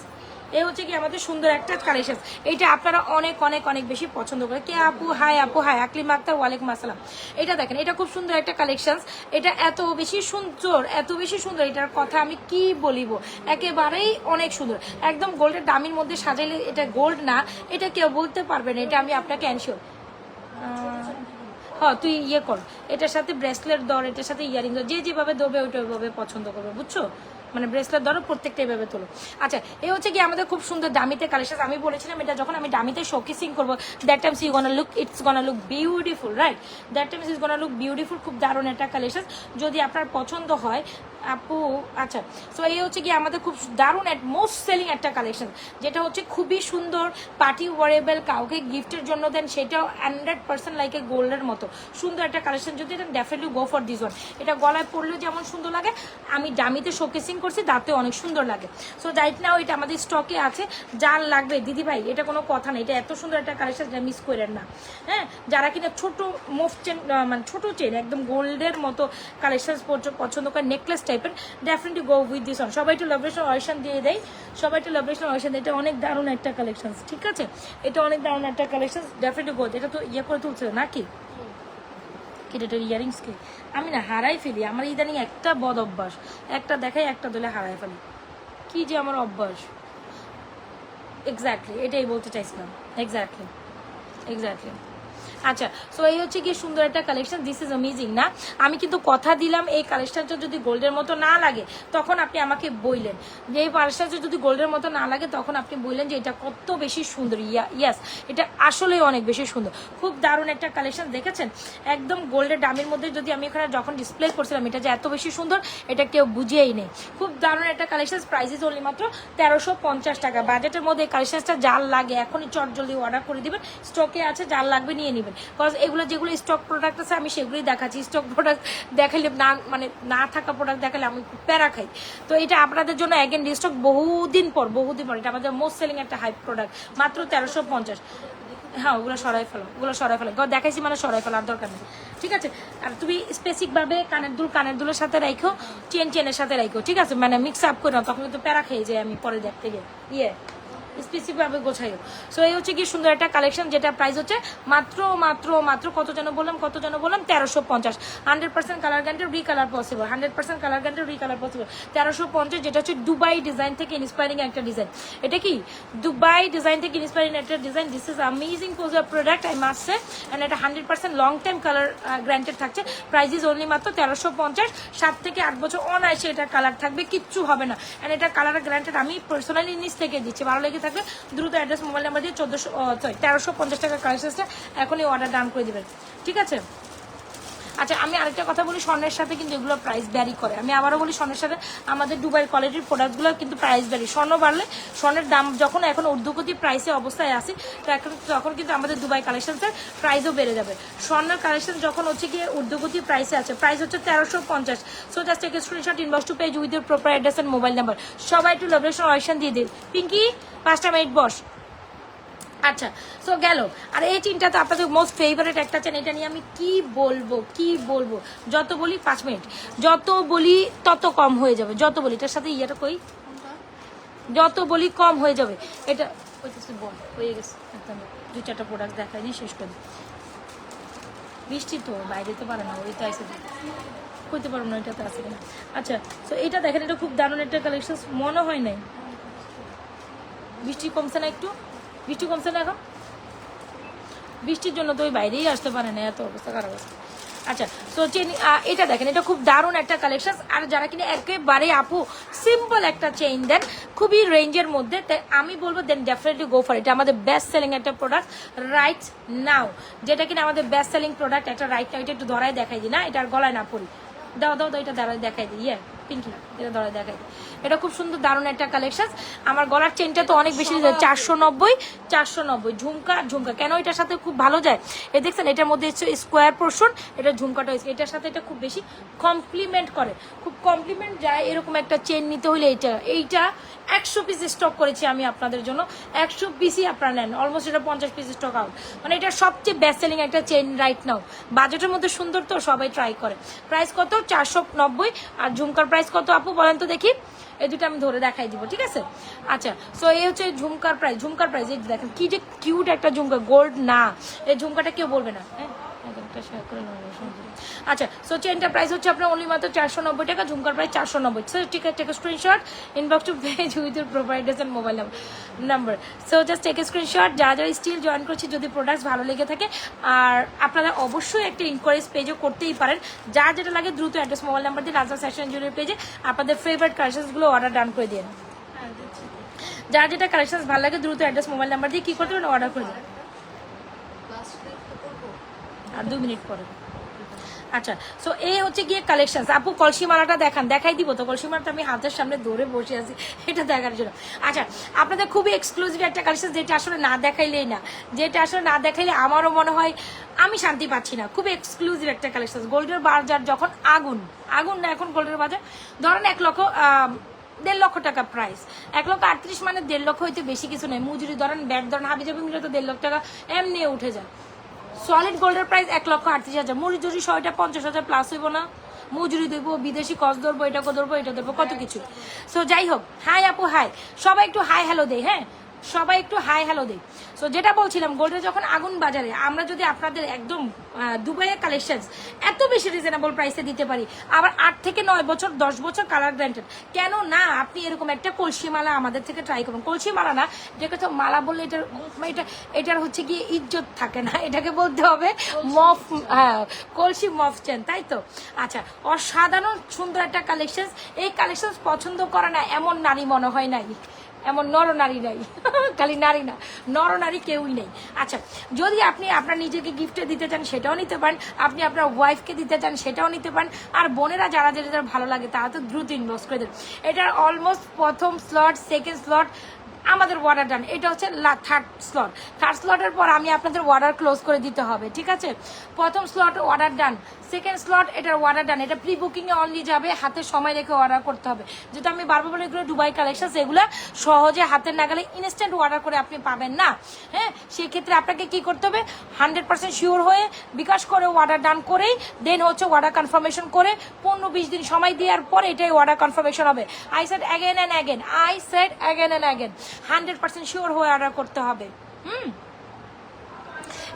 [SPEAKER 1] এই হচ্ছে কি আমাদের সুন্দর একটা কালেকশন। এইটা আপনারা অনেক অনেক অনেক বেশি পছন্দ করে। কে আপু হাই, আপু হাই, আকলিম আক্তার ওয়ালাইকুম আসসালাম। এটা দেখেন, এটা খুব সুন্দর একটা কালেকশন। এটা এত বেশি সুন্দর, এত বেশি সুন্দর, এটার কথা আমি কি বলিব, একেবারেই অনেক সুন্দর। একদম গোল্ডের দামির মধ্যে সাজাইলে এটা গোল্ড না, এটা কেউ বলতে পারবে না, এটা আমি আপনাকে এনশিওর। হ্যাঁ তুই ইয়ে কর, এটার সাথে ব্রেসলেট ধর, এটার সাথে ইয়ারিং ধর, যে যেভাবে ধরবে ওইটা ওইভাবে পছন্দ করবে, বুঝছো? মানে ব্রেসলেট ধরো, প্রত্যেকটা এভাবে তোলো। আচ্ছা, এই হচ্ছে কি আমাদের খুব সুন্দর দামিতে কালেকশন। আমি বলেছিলাম এটা যখন আমি দামিতে শোকেসিং করবো, that times you gonna look, it's gonna look beautiful, right? That times is gonna look beautiful. খুব দারুণ একটা কালেকশন, যদি আপনার পছন্দ হয় আপু। আচ্ছা, সো এই হচ্ছে কি আমাদের খুব দারুণ মোস্ট সেলিং একটা কালেকশন, যেটা হচ্ছে খুবই সুন্দর, পার্টি ওয়ারেবল, কাউকে গিফটের জন্য দেন, সেটাও 100% লাইক এ গোল্ডের মতো সুন্দর একটা কালেকশন। যদি then definitely go for this one. এটা গলায় পরলেও যেমন সুন্দর লাগে, আমি দামিতে শোকেসিং করছি তাতেও অনেক সুন্দর লাগে। সো রাইট নাও এটা আমাদের স্টকে আছে, যার লাগবে দিদি ভাই, এটা কোনো কথা নেই, এটা এত সুন্দর একটা কালেকশন, যা মিস করেন না। হ্যাঁ, যারা কিনা ছোট মুভ চেন, মানে ছোট চেন একদম গোল্ডের মতো কালেকশন পছন্দ করে, নেকলেস টাইপের, definitely go with this one. সবাই একটু লাভরেশন অয়েশন দিয়ে দেয়, সবাই একটু লাভরেশন অয়েশন দেয়। এটা অনেক দারুণ একটা কালেকশন, ঠিক আছে? এটা অনেক দারুণ একটা কালেকশন, ডেফিনেটলি গো। এটা তো ইয়ে করে তুলছে নাকি কিটার ইয়ারিংস কি আমি না হারাই ফেলি। আমার ইদানিং একটা বদ অভ্যাস, একটা দেখাই একটা দলে হারাই ফেলি, কি যে আমার অভ্যাস। এক্স্যাক্টলি এটাই বলতে চাইছিলাম, এক্স্যাক্টলি এক্স্যাক্টলি। আচ্ছা, সো এই হচ্ছে কি সুন্দর একটা কালেকশন, দিস ইজ অ্যামেজিং না? আমি কিন্তু কথা দিলাম এই কালেকশনটা যদি গোল্ডের মতো না লাগে তখন আপনি আমাকে বললেন যে এই কালেকশনটা যদি গোল্ডের মতো না লাগে তখন আপনি বললেন যে এটা কত বেশি সুন্দর। ইয়াস, এটা আসলে অনেক বেশি সুন্দর, খুব দারুণ একটা কালেকশন। দেখেছেন একদম গোল্ডের দামের মধ্যে, যদি আমি এখানে যখন ডিসপ্লে করছিলাম এটা যে এত বেশি সুন্দর এটা কেউ বুঝিয়েই নেই। খুব দারুণ একটা কালেকশন, প্রাইসেস অনলি মাত্র 1350 টাকা। বাজেটের মধ্যে এই কালেকশনটা যার লাগে এখনই চটজলদি অর্ডার করে দিবেন, স্টকে আছে, যার লাগবে নিয়ে নেবেন। বিকজ এগুলো যেগুলো স্টক প্রোডাক্ট আছে আমি সেগুলোই দেখাচ্ছি, স্টক প্রোডাক্ট দেখালে না, মানে না থাকা প্রোডাক্ট দেখালে আমি খুব প্যারা খাই। তো এটা আপনাদের জন্য অ্যাগেন রিস্টক বহুদিন পর, এটা আমাদের মোস্ট সেলিং একটা হাই প্রোডাক্ট, মাত্র 1350। হ্যাঁ, ওগুলো সরাই ফেলো, ওগুলো সরাই ফেলো, দেখাইছি মানে সরাই ফেলার দরকার নেই, ঠিক আছে? আর তুমি স্পেসিফিকভাবে কানের দুলের সাথে রাখো, চেনের সাথে রাখো, ঠিক আছে? মানে মিক্স আপ করে নাও, তখন কিন্তু প্যারা খেয়ে যায় আমি পরে দেখতে গিয়ে স্পেসিফিকভাবে গোছাইও। সো এই হচ্ছে কি সুন্দর একটা কালেকশন, যেটা প্রাইস হচ্ছে মাত্র মাত্র মাত্র কত যেন বললাম 1350। 100% colour guarantee, recolour possible, 100% colour guarantee, recolour possible. 1350, যেটা হচ্ছে দুবাই ডিজাইন থেকে ইন্সপায়ারিং একটা ডিজাইন। এটা কি দুবাই ডিজাইন থেকে ইন্সপায়ারিং একটা design. This is amazing Podger product, I must say. And এটা 100% লং টাইম কালার গ্যারান্টেড থাকছে। প্রাইস ইজ অনলি মাত্র 1350। 7 থেকে 8 বছর অনায়াসে এটা কালার থাকবে, কিচ্ছু হবে না। অ্যান্ড এটা কালার গ্যারান্টেড আমি পার্সোনালি নিজ থেকে দিচ্ছি, ভালো লেগে থাকবে দ্রুত অ্যাড্রেস মোবাইল নাম্বার দিয়ে 1350 টাকার কালেকশনটা এখনই অর্ডার ডান করে দিবেন, ঠিক আছে? আচ্ছা, আমি আরেকটা কথা বলি, স্বর্ণের সাথে কিন্তু এগুলো প্রাইস ভ্যারি করে। আমি আবারও বলি, স্বর্ণের সাথে আমাদের দুবাই কোয়ালিটির প্রোডাক্টগুলো কিন্তু প্রাইস ভ্যারি। স্বর্ণ বাড়লে স্বর্ণের দাম যখন এখন ঊর্ধ্বগতি প্রাইসে অবস্থায় আসি, তো এখন তখন কিন্তু আমাদের দুবাই কালেকশনসের প্রাইসও বেড়ে যাবে। স্বর্ণের কালেকশন যখন হচ্ছে গিয়ে ঊর্ধ্বগতি প্রাইসে আছে, প্রাইস হচ্ছে 1350। So just take screenshot, inbox to page with your proper address and mobile number. সবাই একটু লোকেশন অপশন দিয়ে দিন। পিঙ্কি 5টা মিনিট বস। আচ্ছা, সো গেল। আর এই চেনটা তো আপনাদের মোস্ট ফেভারিট একটা চেন, এটা নিয়ে আমি কি বলবো, যত বলি 5 মিনিট, যত বলি তত কম হয়ে যাবে, যত বলি। এটার সাথে ইয়েটা কই, যত বলি কম হয়ে যাবে। এটা বল হয়ে গেছে, একদম 2-4টা প্রোডাক্ট দেখাই নিয়ে শেষ করি। বৃষ্টি তো বাইরে তো পারে না, ওই তো আসে, কইতে পারবো না এটা তো আছে কিনা। আচ্ছা, সো এটা দেখেন, এটা খুব দারুণ একটা কালেকশন, মনে হয় নাই বৃষ্টি কমছে না, একটু বৃষ্টি কমছে না এখন, বৃষ্টির জন্য তো ওই বাইরেই আসতে পারে না, এত অবস্থা খারাপ আছে। আচ্ছা, সো চেন এটা দেখেন, এটা খুব দারুণ একটা কালেকশন। আর যারা কিনা একেবারে আপু সিম্পল একটা চেইন দেন খুবই রেঞ্জের মধ্যে, তাই আমি বলবো দেন ডেফিনেটলি গো ফর। এটা আমাদের বেস্ট সেলিং একটা প্রোডাক্ট রাইট নাও, যেটা কিনা আমাদের বেস্ট সেলিং প্রোডাক্ট একটা রাইট নাও। এটা একটু ধরায় দেখাই দিই না, এটার গলায় না পড়ি, দাও এটা দাঁড়ায় দেখাই দিই। পিঙ্কি এটা ধরে দেখাই, এটা খুব সুন্দর দারুণ একটা কালেকশন। আমার গলার চেনটা তো অনেক বেশি 490 ঝুমকা ঝুমকা কেন এটার সাথে খুব ভালো যায়, এ দেখছেন এটার মধ্যে স্কোয়ার পোর্শন, এটা ঝুমকাটা হয়েছে এটার সাথে এটা খুব বেশি কমপ্লিমেন্ট করে, খুব কমপ্লিমেন্ট যায়। এরকম একটা চেন নিতে হলে এইটা 100 পিস স্টক করেছি আমি আপনাদের জন্য, 100 পিসই আপনারা নেন, অলমোস্ট এটা 50 পিস স্টক আউট, মানে এটা সবচেয়ে বেস্ট সেলিং একটা চেন রাইট নাও। বাজেটের মধ্যে সুন্দর তো সবাই ট্রাই করে। প্রাইস কত? 490। আর ঝুমকার প্রাইস কত আপু বলেন তো দেখি, এই দুটো আমি ধরে দেখাই দিব, ঠিক আছে? আচ্ছা, সো এই হচ্ছে ঝুমকার প্রাইস এই দেখেন কি যে কিউট একটা ঝুমকা, গোল্ড না, এই ঝুমকাটা কেউ বলবে না, হ্যাঁ শেয়ার করে আচ্ছা, সো চেনটার প্রাইস হচ্ছে আপনার অনলি মাত্র 490 টাকা, ঝুমকার প্রাইস 490। সো ঠিক আছে, take screenshot, inbox to page with your providers and mobile number. So just take screenshot, যারা স্টিল জয়েন করছি, যদি প্রোডাক্টস ভালো লেগে থাকে, আর আপনারা অবশ্যই একটা ইনকোয়ারিজ পেজও করতেই পারেন, যার যেটা লাগে দ্রুত অ্যাড্রেস মোবাইল নাম্বার দিয়ে রাজা ফ্যাশন জুয়েলারি পেজে আপনাদের ফেভারিট কালেকশনসগুলো অর্ডার ডান করে দিন। যার যেটা কালেকশন ভালো লাগে দ্রুত অ্যাড্রেস মোবাইল নাম্বার দিয়ে কি করতে পারেন, অর্ডার করে দিন। আর 2 মিনিট পরে। আচ্ছা, সো এই হচ্ছে গিয়ে কালেকশন। আপু কলসি মালাটা দেখাই দিব তো, কলসি মালাটা আমি হাতের সামনে ধরে বসে আছি এটা দেখার জন্য। আচ্ছা, আপনাদের খুবই এক্সক্লুসিভ একটা কালেকশন, যেটা আসলে না দেখাইলেই না, যেটা আসলে না দেখাইলে আমারও মনে হয় আমি শান্তি পাচ্ছি না। খুবই এক্সক্লুসিভ একটা কালেকশন। গোল্ডের বাজার যখন আগুন না এখন গোল্ডের বাজার, ধরেন 1.5 লক্ষ টাকা প্রাইস, 1,38,000 মানে 1.5 লক্ষ হইতে বেশি কিছু নেই। মজুরি ধরেন, ব্যাট ধরেন, হাবিজাবি মিলে তো 1.5 লক্ষ টাকা এমনি উঠে যায়। সলিড গোল্ডের প্রাইস 1,38,000, মজুরি 50,000 প্লাস হইব না, মজুরি দেবো, বিদেশি কস ধরবো, এটা ধরবো, কত কিছু। সো যাই হোক, হাই আপু হাই, সবাই একটু হাই হ্যালো দেই, হ্যাঁ সবাই একটু হাই হ্যালো দেই। সো যেটা বলছিলাম, গোল্ডের যখন আগুন বাজারে, আমরা যদি আপনাদের একদম দুবাইয়ের কালেকশন এত বেশি রিজনেবল প্রাইসে দিতে পারি, আবার 8 থেকে 9 বছর 10 বছর কালার গ্যারান্টেড, কেন না আপনি এরকম একটা কলসি মালা আমাদের থেকে ট্রাই করুন। কলসি মালা না, যেটা মালা বললে এটার হচ্ছে গিয়ে ইজ্জত থাকে না, এটাকে বলতে হবে মফ, হ্যাঁ কলসি মফ চেন, তাই তো? আচ্ছা, অসাধারণ সুন্দর একটা কালেকশন। এই কালেকশন পছন্দ করে না এমন নারী মনে হয় নাই, এমন নরনারী নাই, খালি নারী না, নরনারী কেউই নেই। আচ্ছা, যদি আপনি আপনার নিজেকে গিফটে দিতে চান সেটাও নিতে পারেন, আপনি আপনার ওয়াইফকে দিতে চান সেটাও নিতে পারেন, আর বোনেরা যারা যেটা ভালো লাগে তারা তো দ্রুত ইনবক্স করে দেন। এটার অলমোস্ট প্রথম স্লট, সেকেন্ড স্লট আমাদের অর্ডার ডান, এটা হচ্ছে থার্ড স্লটের পর আমি আপনাদের অর্ডার ক্লোজ করে দিতে হবে, ঠিক আছে? প্রথম স্লট অর্ডার ডান, সেকেন্ড স্লট এটার অর্ডার ডান, এটা প্রি বুকিংয়ে অনলি যাবে, হাতে সময় রেখে অর্ডার করতে হবে। যেহেতু আমি বারবার বলে এগুলো দুবাই কালেকশন, এগুলো সহজে হাতের নাগালে ইনস্ট্যান্ট অর্ডার করে আপনি পাবেন না, হ্যাঁ সেক্ষেত্রে আপনাকে কি করতে হবে, 100% শিওর হয়ে বিকাশ করে অর্ডার ডান করেই দেন হচ্ছে অর্ডার কনফার্মেশন করে 15-20 দিন সময় দেওয়ার পর এটাই অর্ডার কনফার্মেশন হবে। I said again and again 100% sure হয়ে অর্ডার করতে হবে।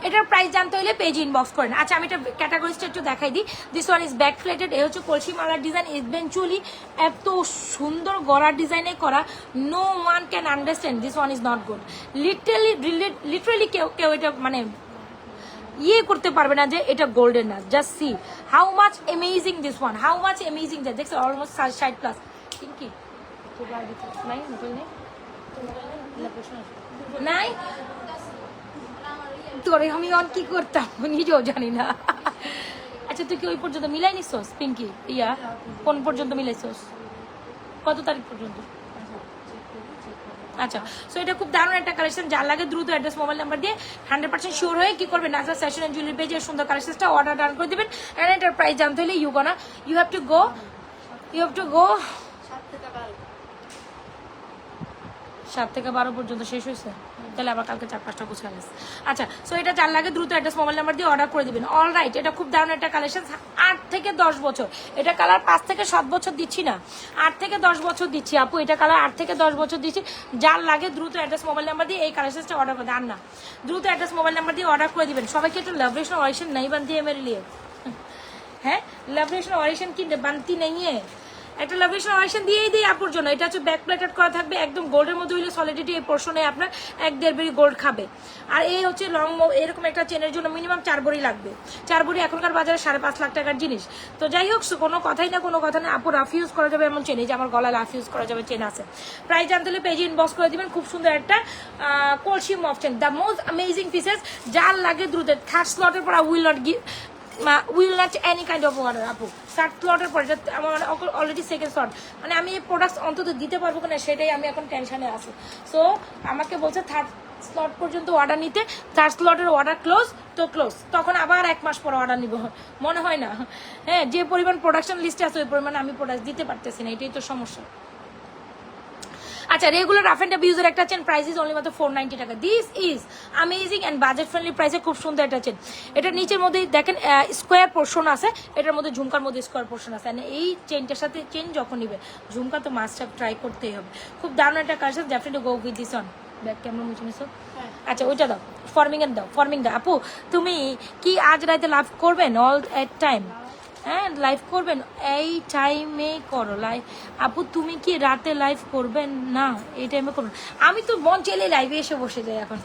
[SPEAKER 1] এটার প্রাইস জানতে হলে পেজ ইনবক্স করেন। আচ্ছা, আমি এটা ক্যাটাগরিজটা একটু দেখাই দিই। This one is back plated, এ হচ্ছে কলসি মালার ডিজাইন, ইভেনচুয়ালি এত সুন্দর গলার ডিজাইনে করা, no one can understand this one is not good. Literally কেউ এটা মানে ইয়ে করতে পারবে না যে এটা গোল্ডেন না। Just see how much amazing this one, how much amazing that, দেখছো অলমোস্ট 60+। কি নাই মোবাইল নাই তোরে আমি অন কি করতাম নিজেও জানি না। আচ্ছা, তুই কি ওই পর্যন্ত মিলাই নিছোস পিঙ্কি? কোন পর্যন্ত মিলাইছোস, কত তারিখ পর্যন্ত? আচ্ছা, সো এটা খুব দারুণ একটা কালেকশন, যার লাগে দ্রুত অ্যাড্রেস মোবাইল নাম্বার দিয়ে 100% শিওর হয়ে কি করবেন, নাজরা ফ্যাশন এন্ড জুয়েলারি পেজে সুন্দর কালেকশনটা অর্ডার ডান করে দিবেন। এন্ড এটার প্রাইস জানতে হলে ইউ হ্যাভ টু গো 7 থেকে 12 পর্যন্ত শেষ হয়েছে, তাহলে আবার কালকে 4-5টা গুছিয়ে গেছে। আচ্ছা, সো এটা যার লাগে দ্রুত অ্যাড্রেস মোবাইল নাম্বার দিয়ে অর্ডার করে দিবেন। অল রাইট, এটা খুব দারুণ একটা কালেকশন, 8 থেকে 10 বছর, এটা কালার 5 থেকে 7 বছর দিচ্ছি না, 8 থেকে 10 বছর দিচ্ছি আপু, এটা কালার 8 থেকে 10 বছর দিচ্ছি। যার লাগে দ্রুত অ্যাড্রেস মোবাইল নাম্বার দিয়ে এই কালেকশনটা অর্ডার করে দেন না, দ্রুত অ্যাড্রেস মোবাইল নাম্বার দিয়ে অর্ডার করে দিবেন। সবাইকে একটু লাভ রেশন অরিশন नहीं बनती है मेरे लिए, হ্যাঁ লাভ রেশন অরিশন কি बनती नहीं है, একটা লাভেশন অরিশন দিয়েই দিই আপুর জন্য। এটা হচ্ছে ব্যাক প্লেটেড করা থাকবে, একদম গোল্ডের মধ্যে হইলে সলিডিটি এই পোর্শনে আপনার 1-1.5 ভরি গোল্ড খাবে। আর এই হচ্ছে লং এরকম একটা চেনের জন্য মিনিমাম 4 ভরি লাগবে, 4 ভরি এখনকার বাজারে 5.5 লাখ টাকার জিনিস। তো যাই হোক, কোনো কথাই না আপু রাফ ইউজ করা যাবে এমন চেন, এই যে আমার গলায় রাফ ইউজ করা যাবে চেন আছে। প্রাইস জানতে হলে পেজে ইনবক্স করে দিবেন। খুব সুন্দর একটা কলসি মফ chain, the most amazing pieces, যার লাগে দ্রুত। থার্ড স্লটের পর will not give will not any kind of order আপু। থার্ড স্লটের পরে আমার অলরেডি সেকেন্ড স্লট, মানে আমি এই প্রোডাক্টস অন্তত দিতে পারবো কিনা সেটাই আমি এখন টেনশনে আছি। সো আমাকে বলছে থার্ড স্লট পর্যন্ত অর্ডার নিতে, থার্ড স্লটের অর্ডার ক্লোজ তো ক্লোজ, তখন আবার 1 মাস পর অর্ডার নিব মনে হয় না। হ্যাঁ, যে পরিমাণ প্রোডাকশন লিস্টে আছে ওই পরিমাণে আমি প্রোডাক্ট দিতে পারতেছি না, এটাই তো সমস্যা। আচ্ছা, রেগুলার রাফ অ্যান্ড টাফ ইউজের একটা চেন, প্রাইস ইজ অনলি মাত্র 490 টাকা। This is amazing and budget friendly প্রাইসে খুব সুন্দর একটা চেন। এটার নিচের মধ্যে দেখেন স্কোয়ার পোর্শন আছে, এটার মধ্যে ঝুমকার মধ্যে স্কোয়ার পোর্শন আছে। এই চেনটার সাথে চেন যখন নিবে ঝুমকা তো মাস্ট হ্যাভ ট্রাই করতেই হবে। খুব দারুণ একটা collection, definitely go with this on. Back camera মুছে নিছো? আচ্ছা, ওইটা দাও, ফর্মিং এর দাও, ফর্মিং দাও। আপু তুমি কি আজ রাতে লাভ করবেন? অল এট টাইম, হ্যাঁ লাইভ করবেন, এই টাইমে করো লাইভ। আপু তুমি কি রাতে লাইভ করবেন? না, এই টাইমে করবেন। আমি তো মন চাইলে লাইভে এসে বসে যাই এখন।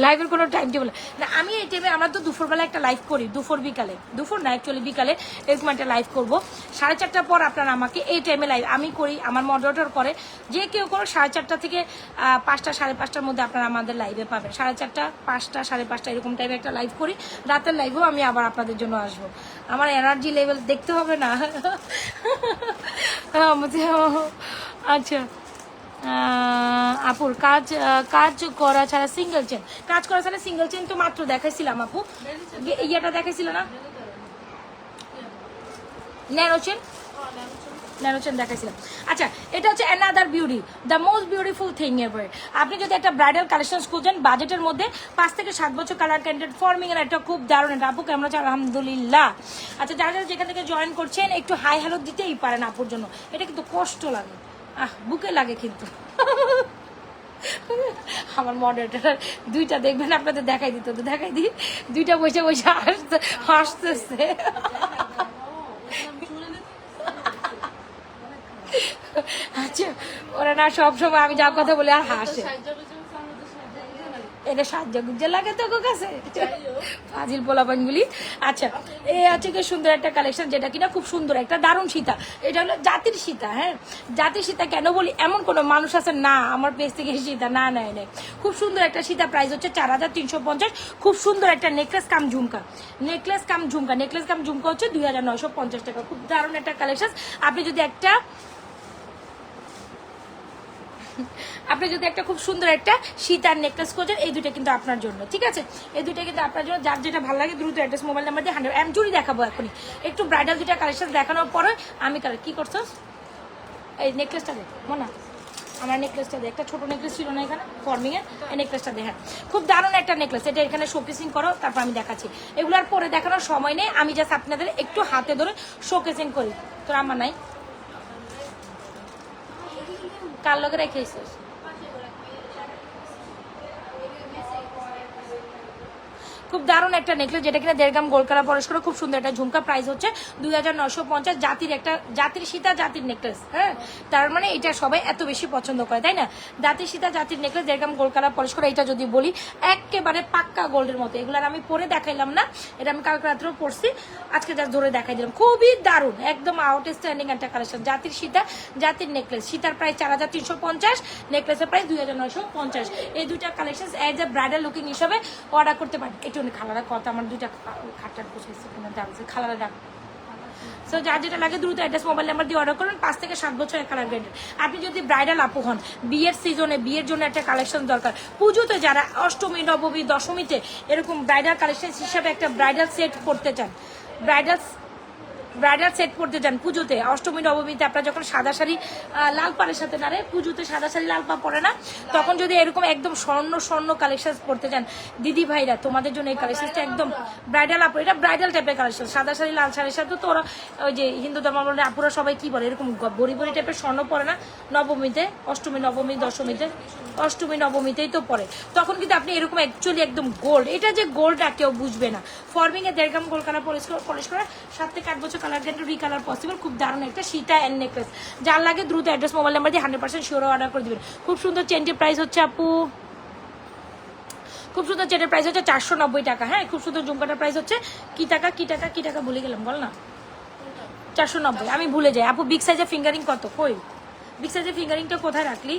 [SPEAKER 1] লাইভের কোনো টাইম টেবিল না, আমি এই টাইমে, আমরা তো দুপুরবেলা একটা লাইভ করি, বিকালে, দুপুর না অ্যাকচুয়ালি বিকালে এরকম একটা লাইভ করবো 4:30টার পর। আপনারা আমাকে এই টাইমে লাইভ আমি করি, আমার মডারেটর করে, যে কেউ করো 4:30 থেকে 5টা 5:30টার মধ্যে আপনারা আমাদের লাইভে পাবেন। 4:30, 5টা, 5:30 এরকম টাইমে একটা লাইভ করি। রাতের লাইভেও আমি আবার আপনাদের জন্য আসবো। আমার এনার্জি লেভেল দেখতে হবে না? আচ্ছা, আপুর কাজ করা ছাড়া সিঙ্গেল চেন, কাজ করা ছাড়া সিঙ্গেল চেন তো মাত্র দেখাইছিলাম আপু, ইয়েটা দেখাইছিল না, ন্যানো চেন, ন্যানো চেন দেখাইছিলাম। আচ্ছা, এটা হচ্ছে another beauty, the most beautiful thing ever. আপনি যদি একটা ব্রাইডাল কালেকশন খুঁজেন বাজেটের মধ্যে 5 থেকে 7 বছর কালার ক্যান্ডেড ফর্মিং এর একটা খুব দারুণ, এটা আপু কেমন আছে? আলহামদুলিল্লাহ। আচ্ছা, যারা যারা যেখান থেকে জয়েন করছেন একটু হাই হ্যালো দিতেই পারেন আপুর জন্য, এটা কিন্তু কষ্ট লাগে, বুকে লাগে কিন্তু। আমার মডারেটর দুইটা দেখবেন, আপনাদের দেখাই দিত, তো দেখাই দিই, দুইটা বসে বসে হাসতেছে। আচ্ছা, ওরা না সবসময় আমি যা কথা বলে আর হাসে, এটা সাহায্য গুজ্জা লাগে তো কাছে ফাজিল পোলাপানগুলি। আচ্ছা, এই আছে কি সুন্দর একটা কালেকশন, যেটা কিনা খুব সুন্দর একটা দারুণ সীতা। এটা হলো জাতির সীতা। হ্যাঁ, জাতির সীতা কেন বলি, এমন কোনো মানুষ আছে না আমার পেজ থেকে সীতা না নেয় নেয়। খুব সুন্দর একটা সীতা, প্রাইস হচ্ছে 4350। খুব সুন্দর একটা নেকলেস কাম ঝুমকা, নেকলেস কাম ঝুমকা, নেকলেস কাম ঝুমকা হচ্ছে 2950 টাকা। খুব দারুণ একটা কালেকশন। আপনি যদি একটা খুব সুন্দর একটা সীতার নেকলেস খোঁজেন, এই দুইটা কিন্তু আপনার জন্য, ঠিক আছে? এই দুইটা কিন্তু আপনার জন্য, যার যেটা ভালো লাগে দ্রুত অ্যাড্রেস মোবাইল নাম্বার দিয়ে 100 এম জুড়ি দেখাবো এখনই। একটু ব্রাইডাল দুইটা কালেকশন দেখানোর পরে আমি কি করছো, এই নেকলেসটা দেখ মনা, আমার নেকলেসটা দেখ, একটা ছোট নেকলেস ছিল না এখানে ফর্মিং এর, এই নেকলেসটা দেখেন, খুব দারুণ একটা নেকলেস। এটা এখানে শোকেসিং করো, তারপর আমি দেখাচ্ছি। এগুলোর পরে দেখানোর সময় নেই, আমি জাস্ট আপনাদের একটু হাতে ধরে শোকেসিং করি। তোর আমার নাই, কার লগে রেখেছিস? খুব দারুণ একটা নেকলেস, যেটা কিনা 1.5 গ্রাম গোল্ড কালার পলিশ করে খুব সুন্দর একটা ঝুমকা, প্রাইস হচ্ছে 2950। জাতির সীতা জাতির নেকলেস। হ্যাঁ, তার মানে এটা সবাই এত বেশি পছন্দ করে, তাই না? জাতির সীতা জাতির নেকলেস 1.5 গ্রাম গোল্ড কালার পলিশ করে, এটা যদি বলি একেবারে পাক্কা গোল্ডের মতো। এগুলো আমি পরে দেখাইলাম না, এটা আমি কালকে রাত্রেও পড়ছি, আজকে যা ধরে দেখাই দিলাম। খুবই দারুণ, একদম আউটস্ট্যান্ডিং একটা কালেকশন। জাতির সীতা জাতির নেকলেস, সীতার প্রাইস 4350, নেকলেসের প্রাইস 2950। এই দুইটা collection as a bridal looking হিসাবে অর্ডার করতে পারেন। একটু খালারা কথা, আমার দুইটা খাটার বসেছে খালারা ডাক। সো যার যেটা লাগে দ্রুত অ্যাড্রেস মোবাইল নাম্বার দিয়ে অর্ডার করুন। 5 থেকে 7 বছরের কালার গ্রেডের। আপনি যদি ব্রাইডাল আপু হন, বিয়ের সিজনে বিয়ের জন্য একটা কালেকশন দরকার, পুজোতে যারা অষ্টমী নবমী দশমীতে এরকম ব্রাইডাল কালেকশন হিসাবে একটা ব্রাইডাল সেট করতে চান, ব্রাইডাল সেট পরতে যান পুজোতে, অষ্টমী নবমীতে আপনারা যখন সাদা শাড়ি লাল পাড়ের সাথে না রে, পুজোতে সাদা শাড়ি লাল পা পরে না, তখন যদি এরকম একদম স্বর্ণ কালেকশন পরতে যান, দিদি ভাইরা তোমাদের জন্য এই কালেকশনটা একদম ব্রাইডাল আপু, এটা ব্রাইডাল টাইপের কালেকশন। সাদা শাড়ি লাল শাড়ির সাথে তো ওরা ওই যে হিন্দু ধর্মাবলম্বী আপুরা সবাই কি বলে, এরকম বড়ি টাইপের স্বর্ণ পরে না নবমীতে, অষ্টমী নবমী দশমীতে, অষ্টমী নবমীতেই তো পরে, তখন কিন্তু আপনি এরকম অ্যাকচুয়ালি একদম গোল্ড, এটা যে গোল্ডটা কেউ বুঝবে না। ফর্মিং এ 1.5 গ্রাম গোল্ড কালার পলিশ করা, 7 থেকে 8 বছর কালার গ্যারান্টি, রিকালার পসিবল। খুব দারুণ একটা সীতা এন্ড নেকলেস, যার লাগে দ্রুত অ্যাড্রেস মোবাইল নাম্বার দিয়ে 100% শিওর অর্ডার করে দিবেন। খুব সুন্দর চেনটির প্রাইস হচ্ছে আপু, খুব সুন্দর চেনের প্রাইস হচ্ছে 490 টাকা। হ্যাঁ, খুব সুন্দর ঝুমকাটার প্রাইস হচ্ছে কি টাকা ভুলে গেলাম, বল না, 490। আমি ভুলে যাই আপু। বিগ সাইজের ফিঙ্গারিং কত? কই বিগ সাইজের ফিঙ্গারিংটা কোথায় রাখলি?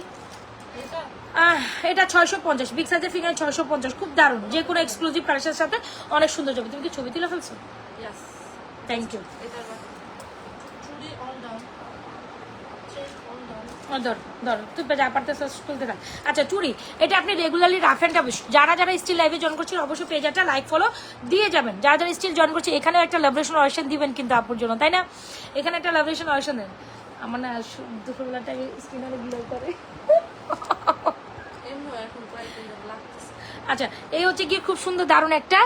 [SPEAKER 1] এটা 650 বিগ সাইজের ফিঙ্গার 650, খুব দারুণ, যে কোনো এক্সক্লুসিভ কালেকশনের সাথে অনেক সুন্দর যাবে। তুমি কি ছবি তুলে ফেলছো?
[SPEAKER 2] Yes.
[SPEAKER 1] Thank you.
[SPEAKER 2] এটা চুড়ি all down, chain all down.
[SPEAKER 1] ধর ধর তুই যা পারতেছ তুলতে থাক। আচ্ছা চুড়ি, এটা আপনি রেগুলারলি রাফ অ্যান্ড টাফ, যারা যারা স্টিল লাইভে জয়েন করছেন অবশ্যই পেজটা লাইক ফলো দিয়ে যাবেন। যারা যারা স্টিল জয়েন করছে এখানেও একটা লাভরেশন অয়েশন দিবেন কিন্তু আপুর জন্য, তাই না? এখানে একটা লাভরেশন অয়েশন দেন। আমার না দুপুরবেলাটা স্কিনারে গ্লো করে।
[SPEAKER 2] এমনি এখন প্রায় লাগতেছে।
[SPEAKER 1] আচ্ছা এই হচ্ছে গিয়ে খুব সুন্দর দারুণ একটা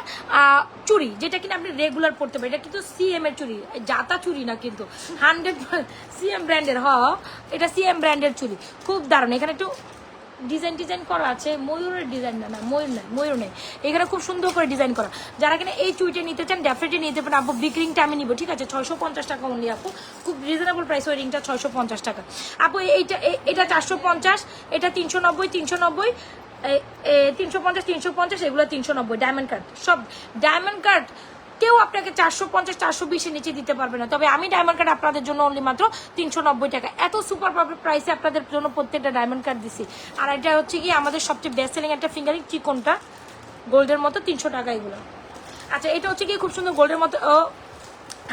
[SPEAKER 1] চুড়ি, যেটা কিনা আপনি রেগুলার পরতে পারেন। এটা কিন্তু সিএম এর চুড়ি, জাতা চুড়ি না কিন্তু, 100 সিএম ব্র্যান্ডের। এটা সিএম ব্র্যান্ডের চুড়ি, খুব দারুণ। এখানে একটু ডিজাইন করা আছে, ময়ূরের ডিজাইন না, ময়ূর নেই, এখানে খুব সুন্দর করে ডিজাইন করা। যারা কিনা এই চুড়িটা নিতে চান ডেফিনেটলি নিতে পারেন আপু। বিগ রিংটা আমি নিব, ঠিক আছে? 650 টাকা অনলি আপু, খুব রিজনেবল প্রাইস। ওই রিংটা 650 টাকা আপু। এটা 450, এটা 390, 350, 350, এগুলো 390। ডায়মন্ড কাট, সব ডায়মন্ড কাট। কেউ আপনাকে 450, 420-এর নিচে দিতে পারবে না। তবে আমি ডায়মন্ড কার্ড আপনাদের জন্য অনলি মাত্র 390 টাকা, এত সুপার প্রাইসে আপনাদের জন্য প্রত্যেকটা ডায়মন্ড কার্ড দিছি। আর এটা হচ্ছে কি আমাদের সবচেয়ে বেস্ট সেলিং একটা ফিঙ্গারিং, চিকনটা গোল্ডের মতো, 300 টাকা এগুলো। আচ্ছা এটা হচ্ছে কি খুব সুন্দর গোল্ডের মতো,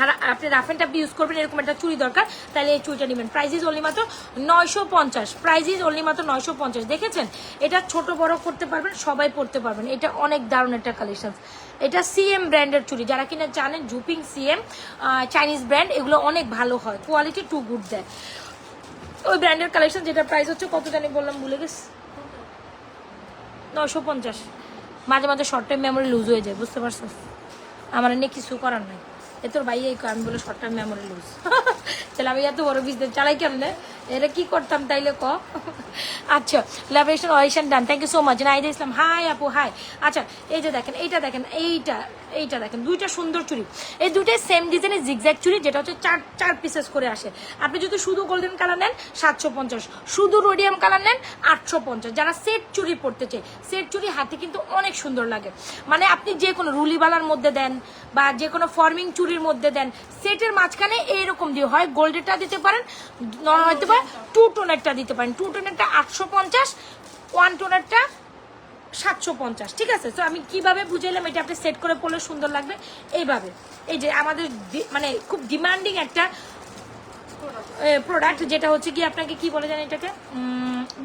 [SPEAKER 1] আর আপনি রাফ অ্যান্ড টাফ ইউজ করবেন, এরকম একটা চুড়ি দরকার, তাহলে এই চুড়িটা নেবেন। প্রাইস ইজ অনলি মাত্র 950, প্রাইস ইজ অনলি মাত্র 950। দেখেছেন, এটা ছোট বড় করতে পারবেন, সবাই পড়তে পারবেন। এটা অনেক দারুণ একটা কালেকশন। এটা সিএম ব্র্যান্ডের চুড়ি, যারা কিনা জানেন জুপিং সিএম চাইনিজ ব্র্যান্ড, এগুলো অনেক ভালো হয়, কোয়ালিটি টু গুড দেয়। ওই ব্র্যান্ডের কালেকশন, যেটা প্রাইস হচ্ছে কত জানি বললাম, ভুলে গেছি, 950। মাঝে মাঝে শর্ট টাইম মেমোরি লুজ হয়ে যায়, বুঝতে পারছো? আমার নিয়ে কিছু করার নাই, এ তোর ভাই এই আমি বলে শর্ট টাইম মেমোরি লুজ। তাহলে আমি এত বড় বিজনেস চালাই কেমনে? এটা কি করতাম তাইলে ক? আচ্ছা লাভরেশন অয়েশন done, thank you so much. Naida Islam hi আপু হাই। আচ্ছা এই যে দেখেন, এইটা দেখেন, এইটা দেখেন, দুইটা সুন্দর চুড়ি, এই দুইটাই সেম ডিজাইনের জিগজ্যাগ চুড়ি, যেটা হচ্ছে চার পিসেস করে আসে। আপনি যদি শুধু গোল্ডেন কালার নেন 750, শুধু রোডিয়াম কালার নেন 850। যারা সেট চুড়ি পড়তে চায়, সেট চুড়ি হাতে কিন্তু অনেক সুন্দর লাগে। মানে আপনি যে কোনো রুলিবালার মধ্যে দেন বা যে কোনো ফর্মিং চুড়ির মধ্যে দেন, সেটের মাঝখানে এইরকম দিয়ে হয় গোল্ডেরটা দিতে পারেন, হয়তো বা 2 টোনেরটা দিতে পারেন। 2 টোনেরটা 850, 1 টোনেরটা 750, ঠিক আছে? তো আমি কিভাবে বুঝাইলাম, এটা আপনি সেট করে পড়লে সুন্দর লাগবে এইভাবে। এই যে আমাদের মানে খুব ডিমান্ডিং একটা প্রোডাক্ট, যেটা হচ্ছে কি আপনাকে কি বলে জানেন এটাকে,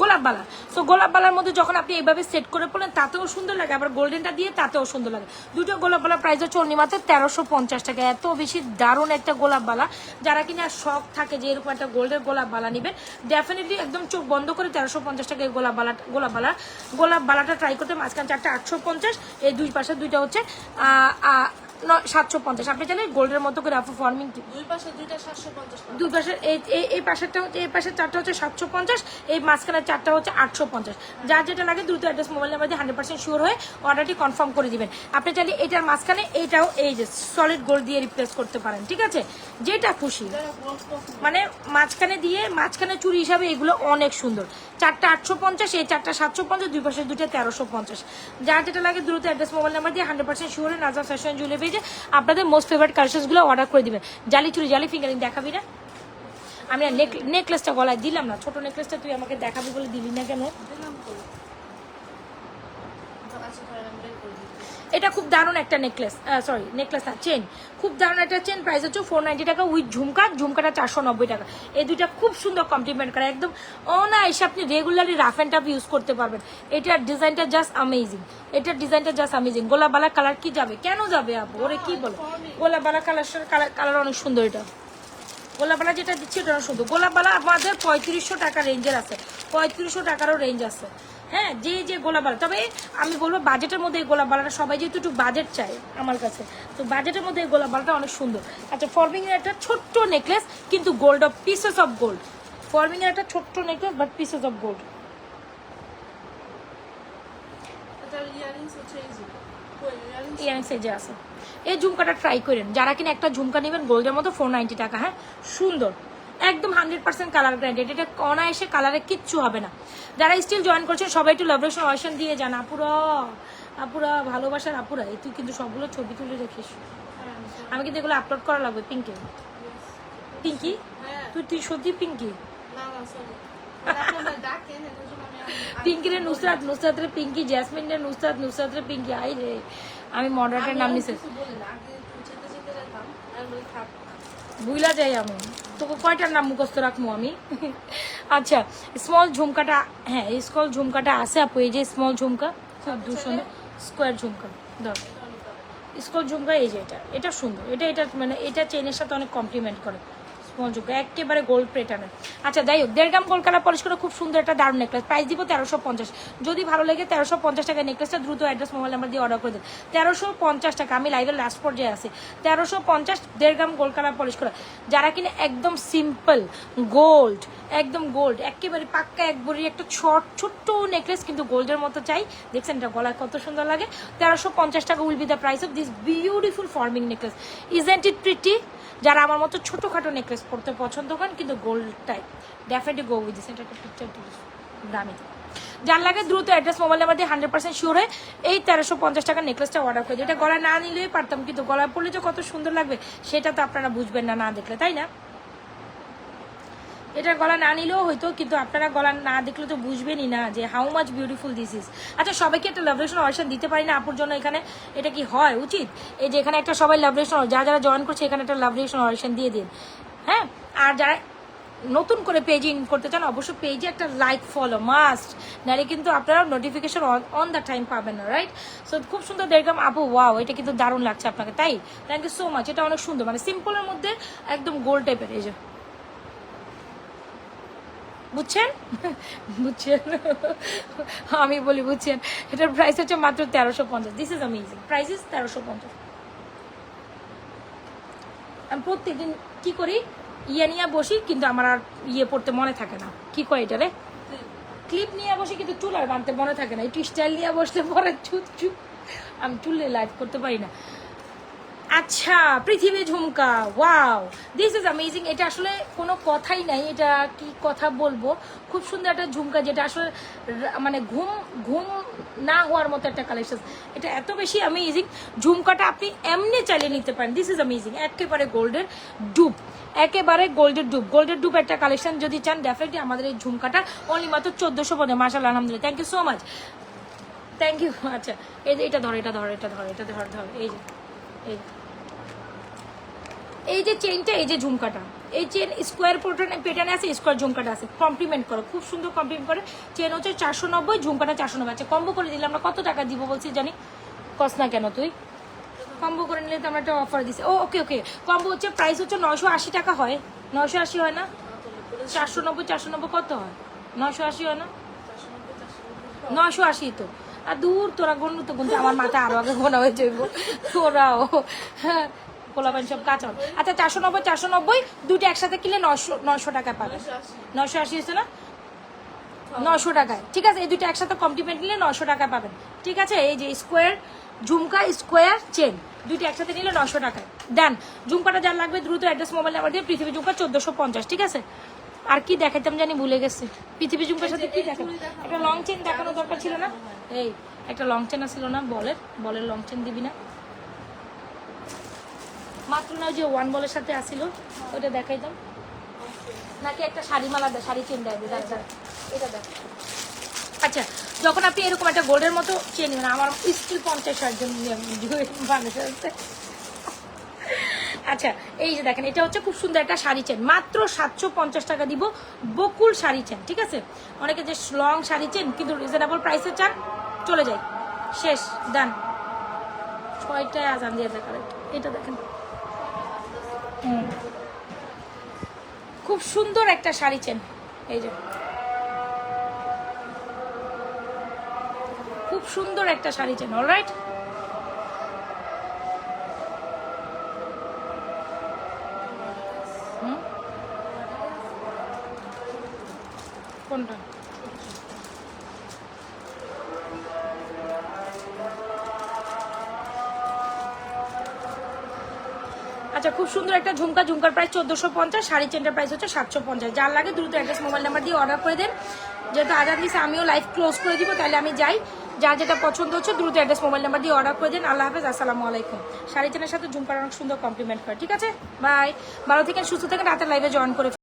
[SPEAKER 1] গোলাপবালা। সো গোলাপবালার মধ্যে যখন আপনি এইভাবে সেট করে পড়লেন তাতেও সুন্দর লাগে, আবার গোল্ডেনটা দিয়ে তাতেও সুন্দর লাগে। দুটো গোলাপবালার প্রাইস হচ্ছে অনলি মাত্র 1350 টাকা। এত বেশি দারুণ একটা গোলাপবালা, যারা কিনা শখ থাকে যে এরকম একটা গোল্ডের গোলাপবালা নেবেন, ডেফিনেটলি একদম চোখ বন্ধ করে 1350 টাকা এই গোলাপবালাটা ট্রাই করতে। মাঝখান চারটা 850, এই দুই পাশে দুইটা হচ্ছে 750। আপনি চাইলে গোল্ডের মতো করে আপু ফর্মিং,
[SPEAKER 2] দুই পাশে দুইটা 750,
[SPEAKER 1] দুই পাশের এই পাশেরটা হচ্ছে, এই পাশের চারটা হচ্ছে 750, এই মাঝখানের চারটা হচ্ছে 850। যার যেটা লাগে দ্রুত অ্যাড্রেস মোবাইল নাম্বার দিয়ে 100% শিওর হয়ে অর্ডারটি কনফার্ম করে দিবেন। আপনি চাইলে এটার মাঝখানে এইটাও এই যে সলিড গোল্ড দিয়ে রিপ্লেস করতে পারেন, ঠিক আছে? যেটা খুশি, মানে মাঝখানে দিয়ে মাঝখানে চুড়ি হিসাবে এগুলো অনেক সুন্দর। চারটা 850, এই চারটা 750, দুই পাশে দুইটা 1350। যার যেটা লাগে দ্রুত অ্যাড্রেস মোবাইল নাম্বার দিয়ে 100% শিওর হয়ে নাজমা ফ্যাশন জুয়েলারি পেজে আপনাদের মোস্ট ফেভারিট কালেকশনগুলো অর্ডার করে দিবেন। জালি চুড়ি, জালি ফিঙ্গারিং দেখাবি না? আমি আর নেকলেসটা গলায় দিলাম না, ছোট নেকলেসটা তুই আমাকে দেখাবি বলে দিলি না কেন?
[SPEAKER 2] দিলাম তো। আচ্ছা তাহলে আমি বের করে দিচ্ছি।
[SPEAKER 1] এটা খুব দারুণ একটা নেকলেস, সরি নেকলেস না, চেন, খুব দারুণ একটা চেন। প্রাইস হচ্ছে 490 টাকা উইথ ঝুমকাটা 490 টাকা। এই দুইটা খুব সুন্দর কমপ্লিমেন্ট করে, একদম অনায়াসে আপনি regularly rough and tough use করতে পারবেন। এটার ডিজাইনটা জাস্ট অ্যামেজিং, এটার ডিজাইনটা জাস্ট অ্যামেজিং। গোলাপবালা কালার কি যাবে, কেন যাবে আপু? ওরে কি বলো, গোলাপবালা কালার অনেক সুন্দর। এটা গোলাপবালা যেটা দিচ্ছি এটা অনেক সুন্দর। গোলাপবালা আমাদের 3500 টাকা রেঞ্জের আছে, 3500 টাকারও রেঞ্জ আছে। হ্যাঁ, যে গোলাপবালা, তবে আমি বলবো বাজেটের মধ্যে এই গোলাপবালাটা, সবাই যেহেতু একটু বাজেট চায় আমার কাছে, তো বাজেটের মধ্যে এই গোলাপবালাটা অনেক সুন্দর। আচ্ছা ফর্মিং এর একটা ছোট্ট নেকলেস, কিন্তু gold of pieces of gold. Forming এর একটা ছোট্ট necklace but pieces of gold.
[SPEAKER 2] এটার ইয়ারিংস হচ্ছে এই যে কই ইয়ারিংস
[SPEAKER 1] ইয়ারিংস এই যে আছে। এই ঝুমকাটা ট্রাই করেন, যারা কিনা একটা ঝুমকা নেবেন গোল্ডের মতো 490 টাকা। হ্যাঁ সুন্দর, একদম 100% কালার গ্যারান্টেড। এটা অনায়াসে কালারে কিচ্ছু হবে না। যারা স্টিল জয়েন করছেন সবাই একটু লাভরেশন অয়েশন দিয়ে যান। আপুরা ভালোবাসার আপুরা, তুই কিন্তু সবগুলো ছবি তুলে রেখিস, আমি কিন্তু এগুলো আপলোড করা লাগবে। পিঙ্কি
[SPEAKER 2] হ্যাঁ
[SPEAKER 1] তুই সত্যি পিঙ্কি?
[SPEAKER 2] না না সরি আপনারা ডাকেন এটার জন্য আমি
[SPEAKER 1] পিঙ্কিরে নুসরাত, নুসরাতের পিঙ্কি, জ্যাসমিনের নুসরাত, নুসরাতের পিঙ্কি। আই রে, আমি মডারেটের নাম নিছি,
[SPEAKER 2] কিছু বলি না, আগে একটু চেতে চেতে যেতাম আর ওই খাপ
[SPEAKER 1] বুইলা যাই আমি। তবু কয়টার নাম মুখস্থ রাখবো আমি? আচ্ছা, স্মল ঝুমকাটা, হ্যাঁ এই স্মল ঝুমকাটা আছে আপু, এই যে স্মল ঝুমকা, খুব সুন্দর স্কোয়ার ঝুমকা। ধর স্মল ঝুমকা, এই যে এটা সুন্দর, এটা মানে এটা চেনের সাথে অনেক কমপ্লিমেন্ট করে। স্মল ঝুমকা একেবারে গোল্ড প্যাটার্নের। আচ্ছা যাই হোক, 1.5 গ্রাম গোল্ড কালার পলিশ করে খুব সুন্দর একটা দারুণ নেকলেস, প্রাইস দিব 1350। যদি ভালো লাগে 1350 টাকা নেকলেসটা দ্রুত অ্যাড্রেস মোবাইল নাম্বার দিয়ে অর্ডার করে দেন। 1350 টাকা, আমি লাইভের লাস্ট পর্যায়ে আছি। 1350, 1.5 গ্রাম গোল্ড কালার পলিশ করা। যারা কিনা একদম সিম্পল গোল্ড, একদম গোল্ড একেবারে পাক্কা এক ভরির একটা ছোট্ট নেকলেস কিন্তু গোল্ডের মতো চাই, দেখছেন এটা গলায় কত সুন্দর লাগে। 1350 টাকা will be the price of this beautiful forming necklace. Isn't it pretty? যারা আমার মতো ছোটোখাটো নেকলেস পড়তে পছন্দ করেন কিন্তু gold type, definitely go with this. এটা একটা পিকচার দামি। যার লাগে দ্রুত অ্যাড্রেস মোবাইল নাম্বার দিয়ে 100% শিওর হয়ে এই 1350 টাকার নেকলেসটা অর্ডার করে দিই। এটা গলায় না নিলেই পারতাম, কিন্তু গলায় পড়লে যে কত সুন্দর লাগবে সেটা তো আপনারা বুঝবেন না দেখলে, তাই না? এটা গলা না নিলেও হয়তো, কিন্তু আপনারা গলা না দেখলে তো বুঝবেনই না যে how much beautiful this is. আচ্ছা, সবাইকে একটা লাভরেশন অডিশন দিতে পারি না আপুর জন্য এখানে? এটা কি হয় উচিত? এই যে এখানে একটা সবাই লাভরেশন, যারা জয়েন করছে এখানে একটা লাভরেশন অডিশন দিয়ে দিন, হ্যাঁ? আর যারা নতুন করে পেজ ইন করতে চান অবশ্যই পেজে একটা লাইক ফলো মাস্ট, নাহলে কিন্তু আপনারা নোটিফিকেশন অন দ্য টাইম পাবেন না, রাইট? সো খুব সুন্দর দেখলাম আপু, ওয়াও এটা কিন্তু দারুণ লাগছে আপনাকে, তাই? Thank you so much. এটা অনেক সুন্দর, মানে সিম্পলের মধ্যে একদম গোল্ড টাইপের। এই যে বুঝছেন, বুঝছেন, আমি বলি বুঝছেন। এটার প্রাইস হচ্ছে মাত্র 1350। This is amazing, price is 1350। আমি প্রত্যেকদিন কি করি, নিয়ে বসি, কিন্তু আমার আর পড়তে মনে থাকে না। কি কয় এটা রে, ক্লিপ নিয়ে বসি, কিন্তু চুল আর বাঁধতে মনে থাকে না। একটু স্টাইল নিয়ে বসলে পরে আমি চুলে লাইভ করতে পারি না। আচ্ছা, পৃথিবী ঝুমকা, ওয়াও দিস ইজ অ্যামেজিং। এটা আসলে কোনো কথাই নাই, এটা কি কথা বলবো, খুব সুন্দর একটা ঝুমকা, যেটা আসলে মানে ঘুম না হওয়ার মতো একটা কালেকশন। এটা এত বেশি অ্যামেজিং, ঝুমকাটা আপনি এমনি চালিয়ে নিতে পারেন। দিস ইজ অ্যামেজিং, একেবারে গোল্ডের ডুব, একেবারে গোল্ডের ডুব একটা কালেকশন যদি চান, ডেফিনেটলি আমাদের এই ঝুমকাটা অনলি মাত্র 1450। মাশাআল্লাহ, আলহামদুলিল্লাহ, thank you so much, thank you. আচ্ছা, এই যে এটা ধর, এই যে এই যে চেইনটা, এই যে ঝুমকাটা, এই চেন স্কোয়ার প্যাটার্নে আছে, স্কোয়ার ঝুমকাটা আছে, কমপ্লিমেন্ট করে, খুব সুন্দর কমপ্লিমেন্ট করে। চেন হচ্ছে 490, ঝুমকাটা 490। আচ্ছা, কম্বো করে দিলে আমরা কত টাকা দিব বলছি জানি? কস না কেন তুই? কম্বো করে নিলে তো আমরা একটা অফার দিছি। ও ওকে, কম্বো হচ্ছে প্রাইস হচ্ছে 980 টাকা হয়, 980 হয় না? 490 কত হয়? 980 হয় না? 980 তো। আর দূর, তোরা গণ্য তো গুনতে আমার মাথা আরো আগে গোনা হয়ে যাইব, তোরাও হ্যাঁ পোলাপান সব কাঁচা। আচ্ছা, 490 দুটো একসাথে কিনলে 900 টাকায় পাবেন। 980 হচ্ছে না? 900 টাকায়, ঠিক আছে। এই দুটো একসাথে কমপ্লিমেন্ট নিলে 900 টাকায় পাবেন, ঠিক আছে। এই যে স্কোয়ার ঝুমকা, স্কোয়ার চেন, দুইটা একসাথে নিলে 900 টাকায়। ডান। ঝুমকাটা যার লাগবে দ্রুত অ্যাড্রেস মোবাইল নাম্বার দিয়ে পৃথিবী ঝুমকা 1450, ঠিক আছে। আর কি দেখাইতাম জানি, ভুলে গেছি। পৃথিবী ঝুমকার সাথে কি দেখাবো? একটা লং চেন দেখানো দরকার ছিল না? এই একটা লং চেন আসছিল না, বলের লং চেন দিবি না? মাত্র না যে ওয়ান বলের সাথে আসিল, ওইটা দেখাইতাম নাকি? একটা শাড়ি মালা দেয়, শাড়ি চেন দেয়, এটা দেখ। আচ্ছা, যখন আপনি এরকম একটা গোল্ডের মতো চেন নেবেন, আমার স্টিল 50 একজন মানুষ আছে। আচ্ছা, এই যে দেখেন, এটা হচ্ছে খুব সুন্দর একটা শাড়ি চেন, মাত্র 750 টাকা দিব। বকুল শাড়ি চেন, ঠিক আছে। অনেকে যে লং শাড়ি চেন কিন্তু রিজনেবল প্রাইসে চান, চলে যায়, শেষ, ডান। 6টায় আজান দিয়ে দেখা, এটা দেখেন, খুব সুন্দর একটা শাড়ি চেন, এই যে খুব সুন্দর একটা শাড়ি চেন। অলরাইট, কোনটা? আচ্ছা, খুব সুন্দর একটা ঝুমকার প্রাইস 1450, শাড়ি চেনটার প্রাইস হচ্ছে 750। যার লাগে দ্রুত অ্যাড্রেস মোবাইল নাম্বার দিয়ে অর্ডার করে দেন। যেহেতু আজান দিছে, আমিও লাইভ ক্লোজ করে দিব, তাহলে আমি যাই। যার যেটা পছন্দ হচ্ছে দ্রুত অ্যাড্রেস মোবাইল নাম্বার দিয়ে অর্ডার করে দেন। আল্লাহ হাফেজ, আসসালামু আলাইকুম। শাড়ি চেনের সাথে ঝুমকার অনেক সুন্দর কমপ্লিমেন্ট করে, ঠিক আছে। বাই, ভালো থেকেন, সুস্থ থেকেন, রাতের লাইভে জয়েন করে